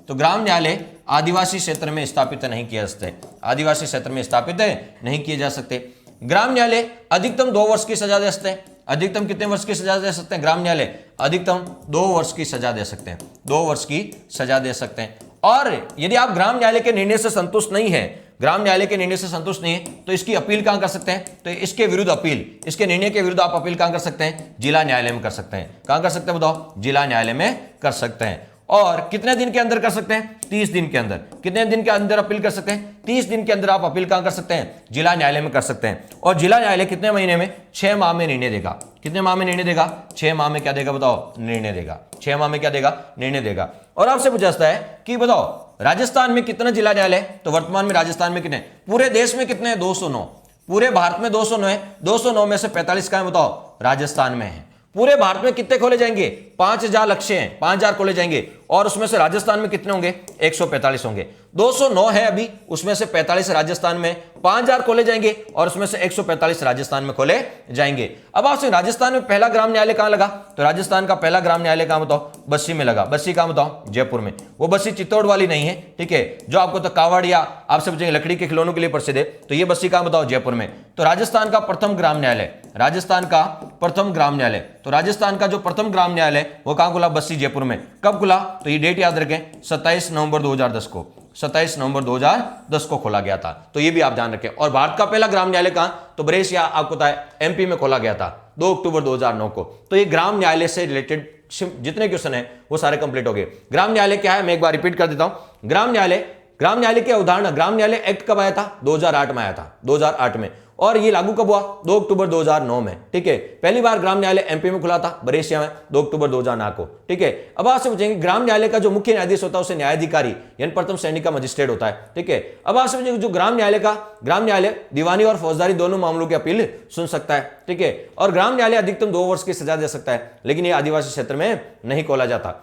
तो ग्राम न्यायालय आदिवासी क्षेत्र में स्थापित नहीं किए जा सकते, आदिवासी क्षेत्र में स्थापित नहीं किए जा सकते। ग्राम न्यायालय अधिकतम 2 वर्ष की सजा दे सकते हैं। अधिकतम कितने वर्ष की सजा दे सकते हैं? ग्राम न्यायालय अधिकतम 2 वर्ष की सजा दे सकते हैं। 2 वर्ष की सजा दे सकते हैं। और यदि आप ग्राम न्यायालय के निर्णय से संतुष्ट नहीं है, ग्राम न्यायालय के निर्णय से संतुष्ट नहीं है, तो इसकी अपील कहां कर सकते हैं? तो इसके विरुद्ध अपील, इसके निर्णय के विरुद्ध आप अपील कहां कर सकते हैं? जिला न्यायालय में कर सकते हैं। कहां कर सकते हैं बताओ? जिला न्यायालय में कर सकते हैं। और कितने दिन के अंदर कर सकते हैं? 30 दिन के अंदर। कितने दिन के अंदर अपील कर सकते हैं? 30 दिन के अंदर आप अपील कहां कर सकते हैं? जिला न्यायालय में कर सकते हैं। और जिला न्यायालय कितने महीने में? 6 माह में निर्णय देगा। कितने माह में निर्णय देगा? 6 माह में क्या देगा बताओ? निर्णय देगा। 6 माह में क्या देगा? निर्णय देगा। और आपसे पूछा जाता है कि बताओ राजस्थान में कितना जिला न्यायालय? तो वर्तमान में राजस्थान में कितने? पूरे देश में कितने? 209। पूरे भारत में 209 है। 209 में से 45 का है बताओ? राजस्थान में है। पूरे भारत में कितने खोले जाएंगे? 5000 लक्ष्य हैं, 5000 खोले जाएंगे। और उसमें से राजस्थान में कितने होंगे? 145 होंगे। 209 है अभी, उसमें से 45 राजस्थान में, 5000 खोले जाएंगे और उसमें से 145 राजस्थान में खोले जाएंगे। अब आपसे राजस्थान में पहला ग्राम न्यायालय कहां लगा? तो राजस्थान का पहला ग्राम न्यायालय कहां बताओ? बस्सी में लगा। बस्सी कहां बताओ? जयपुर में। वो बस्सी चित्तौड़ वाली नहीं है, ठीक है, जो आपको तो कावड़ या आपसे पूछेंगे लकड़ी के खिलौनों के लिए प्रसिद्ध है, तो ये बस्सी कहां बताओ? जयपुर में। तो राजस्थान का प्रथम ग्राम न्यायालय, राजस्थान का प्रथम ग्राम न्यायालय, तो राजस्थान का जो प्रथम ग्राम न्यायालय वो कहां खुला? बस्सी जयपुर में। कब खुला? तो ये डेट याद रखें, 27 नवंबर 2010 को। 27 नवंबर 2010 को खोला गया था, तो ये भी आप ध्यान रखें। और भारत का पहला ग्राम न्यायालय कहां? तो बरेस या आपको पता है एमपी में खोला गया था 2 अक्टूबर 2009 को। तो ये ग्राम न्यायालय से रिलेटेड जितने क्वेश्चन है वो सारे कंप्लीट हो गए। ग्राम न्यायालय क्या है मैं एक बार रिपीट कर देता हूं। ग्राम न्यायालय के उदाहरण, ग्राम न्यायालय एक्ट कब आया था? 2008 में आया था, 2008 में। और ये लागू कब हुआ? 2 अक्टूबर 2009 में, ठीक है। पहली बार ग्राम न्यायालय एमपी में खुला था, बरेसिया में, 2 अक्टूबर 2009 को, ठीक है। अब आपसे पूछेंगे ग्राम न्यायालय का जो मुख्य न्यायाधीश होता है उसे न्यायाधिकारी यानी प्रथम श्रेणी का मजिस्ट्रेट होता है, ठीक है। अब आपसे पूछेंगे जो ग्राम न्यायालय दीवानी और फौजदारी दोनों मामलों की अपील सुन सकता है, ठीक है। और ग्राम न्यायालय अधिकतम 2 वर्ष की सजा दे सकता है, लेकिन यह आदिवासी क्षेत्र में नहीं खोला जाता।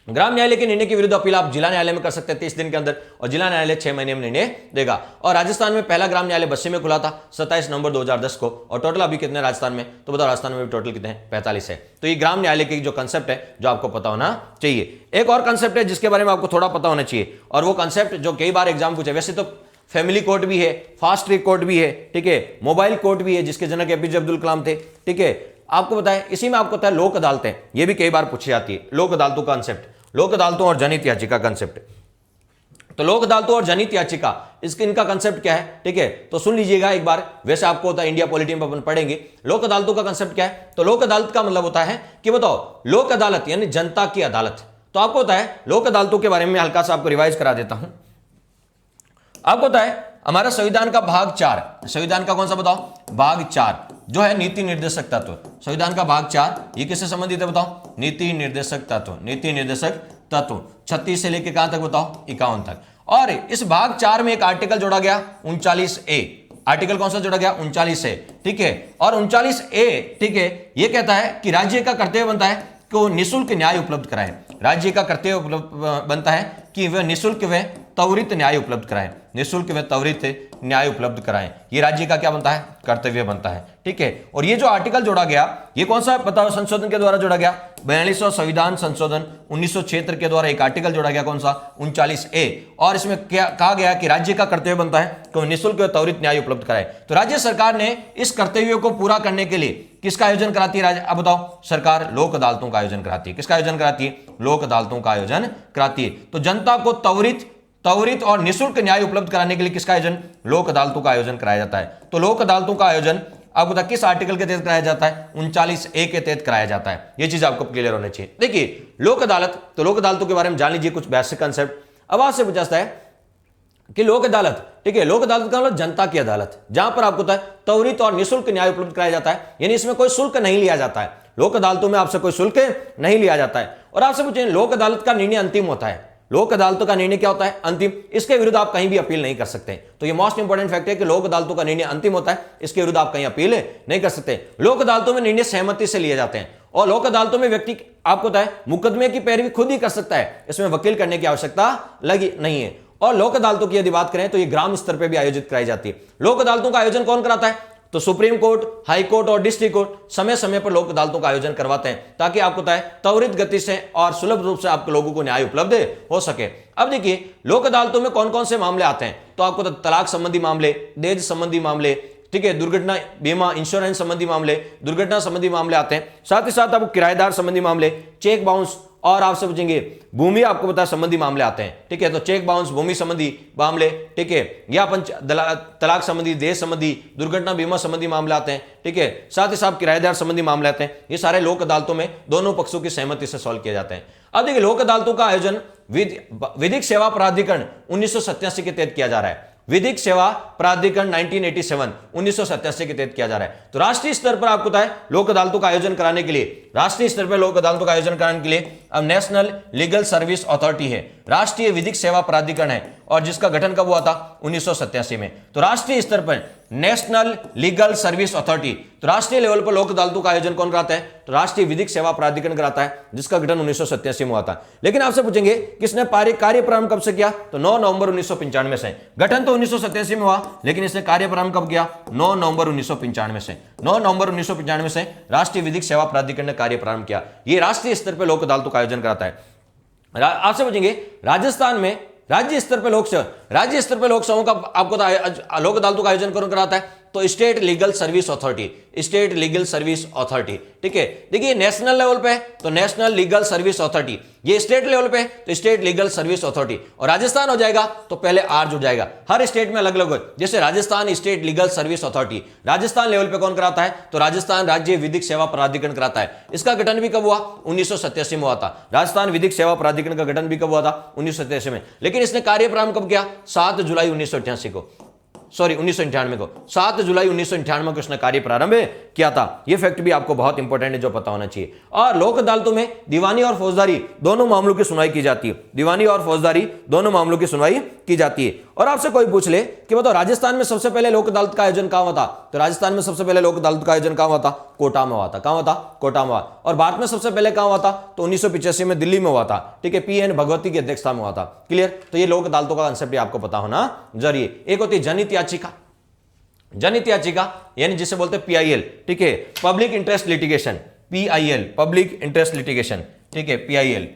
ग्राम न्यायालय के निर्णय के विरुद्ध अपील आप जिला न्यायालय में कर सकते हैं 30 दिन के अंदर, और जिला न्यायालय 6 महीने में निर्णय देगा। और राजस्थान में पहला ग्राम न्यायालय बस्सी में खुला था 27 नवंबर 2010 को। और टोटल अभी कितने राजस्थान में? तो बताओ राजस्थान में भी टोटल कितने हैं? 45 है। तो ये ग्राम न्यायालय की जो कंसेप्ट है जो आपको पता होना चाहिए। एक और कंसेप्ट है जिसके बारे में आपको थोड़ा पता होना चाहिए, और वो कंसेप्ट जो कई बार एग्जाम पूछे, वैसे तो फैमिली कोर्ट भी है, फास्ट ट्रैक कोर्ट भी है, ठीक है, मोबाइल कोर्ट भी है जिसके जनक एपीजे अब्दुल कलाम थे, ठीक है। आपको पता है इसी में आपको पता है लोक अदालतें, ये भी कई बार पूछी जाती है। लोक अदालतों का कंसेप्ट, लोक अदालतों और जनहित याचिका कंसेप्ट। तो लोक अदालतों और जनहित याचिका इनका कंसेप्ट क्या है, ठीक है, तो सुन लीजिएगा एक बार। वैसे आपको होता है इंडिया पॉलिटी में अपन पढ़ेंगे। लोक अदालतों का कंसेप्ट क्या है? तो लोक अदालत का मतलब होता है कि बताओ लोक अदालत यानी जनता की अदालत। तो आपको होता है लोक अदालतों के बारे में हल्का सा आपको रिवाइज करा देता हूं। आपको होता है हमारा संविधान का भाग 4, संविधान का कौन सा बताओ? भाग 4 जो है नीति निर्देशक तत्व। संविधान का भाग 4 ये किससे संबंधित है बताओ? नीति निर्देशक तत्व। नीति निर्देशक तत्व 36 से लेकर कहां तक बताओ? 51 तक। और इस भाग 4 में एक आर्टिकल जोड़ा गया 39A। आर्टिकल कौन सा जोड़ा गया? 39A, ठीक है। और 39A, ठीक है, ये कहता है कि राज्य का कर्तव्य बनता है कि वो निःशुल्क न्याय उपलब्ध कराए। राज्य का कर्तव्य बनता है कि वह निःशुल्क व त्वरित न्याय उपलब्ध कराएं, निःशुल्क व त्वरित न्याय उपलब्ध कराएं। ये राज्य का क्या बनता है? कर्तव्य बनता है, ठीक है। और ये जो आर्टिकल जोड़ा गया ये कौन सा बताओ संशोधन के द्वारा जोड़ा गया? 42वां संविधान संशोधन 1976 के द्वारा एक आर्टिकल जोड़ा गया, कौन सा? 39A। और इसमें क्या कहा गया कि राज्य का कर्तव्य बनता है कि वह निःशुल्क व त्वरित न्याय उपलब्ध कराए। तो राज्य सरकार ने इस कर्तव्य को पूरा करने के लिए किसका आयोजन कराती है? अब बताओ सरकार लोक अदालतों का आयोजन कराती है। किसका आयोजन कराती है? लोक अदालतों का आयोजन कराती है। तो जनता को त्वरित और निःशुल्क न्याय उपलब्ध कराने के लिए किसका आयोजन? लोक अदालतों का आयोजन कराया जाता है। तो लोक अदालतों का आयोजन आपको पता किस आर्टिकल के तहत कराया जाता है? 39A के तहत कराया जाता है। ये चीज आपको क्लियर होनी चाहिए। देखिए लोक अदालत, तो लोक अदालतों के बारे में जान लीजिए कुछ बेसिक कंसेप्ट। अब आपसे पूछा जाता है कि लोक अदालत, ठीक है, लोक अदालत का मतलब जनता की अदालत, जहां पर आपको त्वरित और निःशुल्क न्याय उपलब्ध कराया जाता है, यानी इसमें कोई शुल्क नहीं लिया जाता है। लोक अदालतों में आपसे कोई शुल्क नहीं लिया जाता है। और आपसे पूछें लोक अदालत का निर्णय अंतिम होता है। लोक अदालतों का निर्णय क्या होता है? अंतिम। इसके विरुद्ध आप कहीं भी अपील नहीं कर सकते। तो ये मोस्ट इंपोर्टेंट फैक्ट है कि लोक अदालतों का निर्णय अंतिम होता है, इसके विरुद्ध आप कहीं अपील नहीं कर सकते। लोक अदालतों में निर्णय सहमति से लिए जाते हैं, और लोक अदालतों में व्यक्ति आपको पता है मुकदमे की पैरवी खुद ही कर सकता है, इसमें वकील करने की आवश्यकता लगी नहीं है। और लोक अदालतों की यदि बात करें तो ये ग्राम स्तर पर भी आयोजित कराई जाती है। लोक अदालतों का आयोजन कौन कराता है? तो सुप्रीम कोर्ट, हाई कोर्ट और डिस्ट्रिक्ट कोर्ट समय समय पर लोक अदालतों का आयोजन करवाते हैं, ताकि आपको पता है त्वरित गति से और सुलभ रूप से आपको लोगों को न्याय उपलब्ध हो सके। अब देखिए लोक अदालतों में कौन कौन से मामले आते हैं? तो आपको तलाक संबंधी मामले, दहेज संबंधी मामले, ठीक है, दुर्घटना बीमा इंश्योरेंस संबंधी मामले, दुर्घटना संबंधी मामले आते हैं। साथ ही साथ आपको किराएदार संबंधी मामले, चेक बाउंस और आपसे पूछेंगे भूमि आपको पता है संबंधी मामले आते हैं, ठीक है, तो चेक बाउंस भूमि संबंधी मामले, ठीक है, या अपन तलाक संबंधी, देश संबंधी, दुर्घटना बीमा संबंधी मामले आते हैं, ठीक है, साथ ही साथ किराएदार संबंधी मामले आते हैं। ये सारे लोक अदालतों में दोनों पक्षों की सहमति से सॉल्व किए जाते हैं। अब देखिए लोक अदालतों का आयोजन विधिक सेवा प्राधिकरण 1987 के तहत किया जा रहा है। विधिक सेवा प्राधिकरण 1987 के तहत किया जा रहा है। तो राष्ट्रीय स्तर पर आपको पता है लोक अदालतों का आयोजन कराने के लिए, राष्ट्रीय स्तर पर लोक अदालतों का आयोजन कराने के लिए अब नेशनल लीगल सर्विस अथॉरिटी है, राष्ट्रीय विधिक सेवा प्राधिकरण है, और जिसका गठन कब हुआ था 1987 में। तो राष्ट्रीय स्तर पर नेशनल लीगल सर्विस अथॉरिटी, तो राष्ट्रीय लेवल पर लोक अदालतों का आयोजन कौन कराता है, तो राष्ट्रीय विधिक सेवा प्राधिकरण कराता है, जिसका गठन 1987 में हुआ था। लेकिन आपसे पूछेंगे किसने कार्य प्रारंभ कब से किया, तो 9 नवंबर 1995 से। गठन तो 1987 में हुआ, लेकिन इसने कार्य प्रारंभ कब किया, 9 नवंबर 1995 से। 9 नवंबर 1995 से राष्ट्रीय विधिक सेवा प्राधिकरण ने कार्य प्रारंभ किया। यह राष्ट्रीय स्तर पर लोक अदालतों का आयोजन कराता है। आपसे पूछेंगे राजस्थान में राज्य स्तर पर लोकसभाओं का आपको लोक अदालतों का आयोजन कौन कराता है, तो state legal service authority, state legal service authority, ठीक है। देखिए नेशनल लेवल पे तो नेशनल लीगल सर्विस अथॉरिटी, ये स्टेट लेवल पे तो स्टेट लीगल सर्विस अथॉरिटी, और राजस्थान हो जाएगा तो पहले आर जुड़ जाएगा। हर स्टेट में अलग अलग हो, जैसे Rajasthan state legal service authority, Rajasthan level पे कौन कराता है, तो राजस्थान राज्य विधिक सेवा प्राधिकरण कराता है। इसका गठन भी कब हुआ, 1987 में हुआ था। राजस्थान विधिक सेवा प्राधिकरण का गठन भी कब हुआ था, 1987 में। लेकिन इसने कार्य प्रारंभ कब किया, 7 जुलाई 1998 को, 7 जुलाई 1998 को इसने कार्य प्रारंभ किया था। यह फैक्ट भी आपको बहुत इंपॉर्टेंट है, जो पता होना चाहिए। और लोक अदालतों में दीवानी और फौजदारी दोनों मामलों की सुनवाई की जाती है, दीवानी और फौजदारी दोनों मामलों की सुनवाई की जाती है। और आपसे कोई पूछ ले कि बताओ राजस्थान में सबसे पहले लोक अदालत का आयोजन कहां हुआ था, तो राजस्थान में सबसे पहले लोक अदालत का आयोजन कहां हुआ था, कोटा में हुआ था। कहां हुआ था, कोटा में हुआ। और भारत में सबसे पहले कहां हुआ था, तो 1985 में दिल्ली में हुआ था, ठीक है, पीएन भगवती की अध्यक्षता में हुआ था। क्लियर। तो ये लोक अदालतों का कंसेप्ट आपको पता होना जरूरी। एक होती है जनहित याचिका, जनहित याचिका यानी जिसे बोलते हैं पीआईएल, ठीक है, public interest litigation, PIL, public interest litigation, ठीक है, पीआईएल,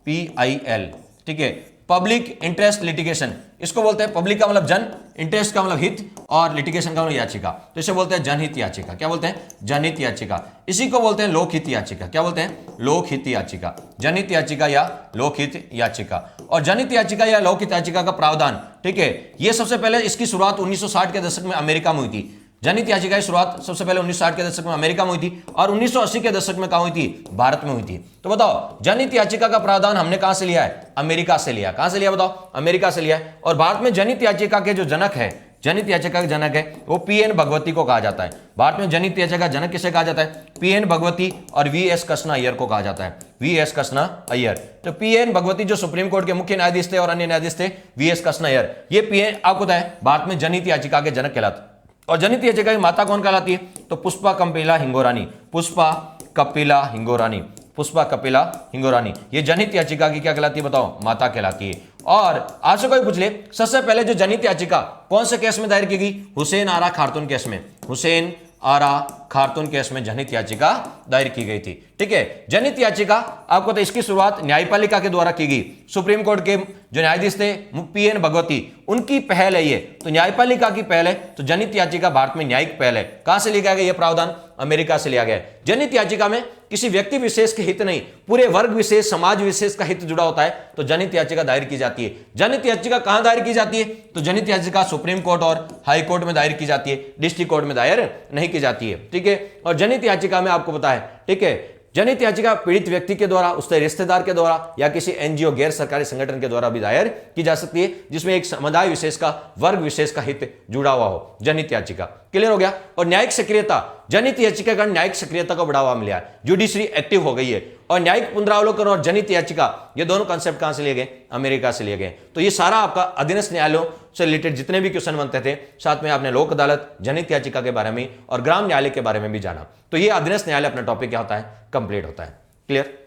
पीआईएल, ठीक है, पब्लिक इंटरेस्ट लिटिगेशन। इसको बोलते हैं, पब्लिक का मतलब जन, इंटरेस्ट का मतलब हित, और लिटिगेशन का मतलब याचिका, तो इसे बोलते हैं जनहित याचिका। क्या बोलते हैं, जनहित याचिका। इसी को बोलते हैं लोकहित याचिका। क्या बोलते हैं, लोकहित याचिका, जनहित याचिका या लोकहित याचिका। और जनहित याचिका या लोकहित याचिका का प्रावधान, ठीक है, यह सबसे पहले इसकी शुरुआत 1960 के दशक में अमेरिका में हुई थी। जनहित याचिका की शुरुआत सबसे पहले 1960 के दशक में अमेरिका में हुई थी, और 1980 के दशक में कहां हुई थी, भारत में हुई थी। तो बताओ जनहित याचिका का प्रावधान हमने कहां से लिया है, अमेरिका से लिया। कहां से लिया बताओ, अमेरिका से लिया है। और भारत में जनहित याचिका के जो जनक है, जनहित याचिका का जनक है वो पीएन भगवती को कहा जाता है। भारत में जनहित याचिका जनक किसे कहा जाता है, पीएन भगवती और वीएस कृष्णा अय्यर को कहा जाता है, वीएस कृष्णा अय्यर। तो पीएन भगवती जो सुप्रीम कोर्ट के मुख्य न्यायाधीश थे, और अन्य न्यायाधीश थे वीएस कृष्णा अय्यर। ये पीएन आपको पता है भारत में जनहित याचिका के जनक कहलाते। और जनहित याचिका की माता कौन कहलाती है, तो पुष्पा कपिला हिंगोरानी, पुष्पा कपिला हिंगोरानी, पुष्पा कपिला हिंगोरानी। ये जनहित याचिका की क्या कहलाती है बताओ, माता कहलाती है। और आपसे कोई पूछ ले सबसे पहले जो जनहित याचिका कौन से केस में दायर की गई, हुसैन आरा खारतून केस में, हुसैन आरा खारतून केस में जनहित याचिका दायर की गई थी। ठीक है, जनहित याचिका आपको तो इसकी शुरुआत न्यायपालिका के द्वारा की गई। सुप्रीम कोर्ट के जो न्यायाधीश थे पीएन भगवती, उनकी पहल है ये, तो न्यायपालिका की पहल है। तो जनहित याचिका भारत में न्यायिक पहल है। कहां से लिया गया ये प्रावधान, अमेरिका से लिया गया है। जनहित याचिका में किसी व्यक्ति विशेष के हित नहीं, पूरे वर्ग विशेष, समाज विशेष का हित जुड़ा होता है, तो जनहित याचिका दायर की जाती है। जनहित याचिका कहां दायर की जाती है, तो जनहित याचिका सुप्रीम कोर्ट और हाई कोर्ट में दायर की जाती है, डिस्ट्रिक्ट कोर्ट में दायर नहीं की जाती है। ठीक है, और जनहित याचिका में आपको पता है, ठीक है, जनहित याचिका पीड़ित व्यक्ति के द्वारा, उसके रिश्तेदार के द्वारा, या किसी एनजीओ गैर सरकारी संगठन के द्वारा भी दायर की जा सकती है, जिसमें एक समुदाय विशेष का, वर्ग विशेष का हित जुड़ा हुआ हो। जनहित याचिका क्लियर हो गया। और न्यायिक सक्रियता, जनहित याचिका का न्यायिक सक्रियता को बढ़ावा मिला है, जुडिशरी एक्टिव हो गई है। और न्यायिक पुनरावलोकन और जनहित याचिका, ये दोनों कंसेप्ट कहां से लिए गए, अमेरिका से लिए गए। तो ये सारा आपका अधीनस्थ न्यायालयों से रिलेटेड जितने भी क्वेश्चन बनते थे, साथ में आपने लोक अदालत, जनहित याचिका के बारे में और ग्राम न्यायालय के बारे में भी जाना। तो ये अधीनस्थ न्यायालय अपना टॉपिक क्या होता है, कंप्लीट होता है। क्लियर।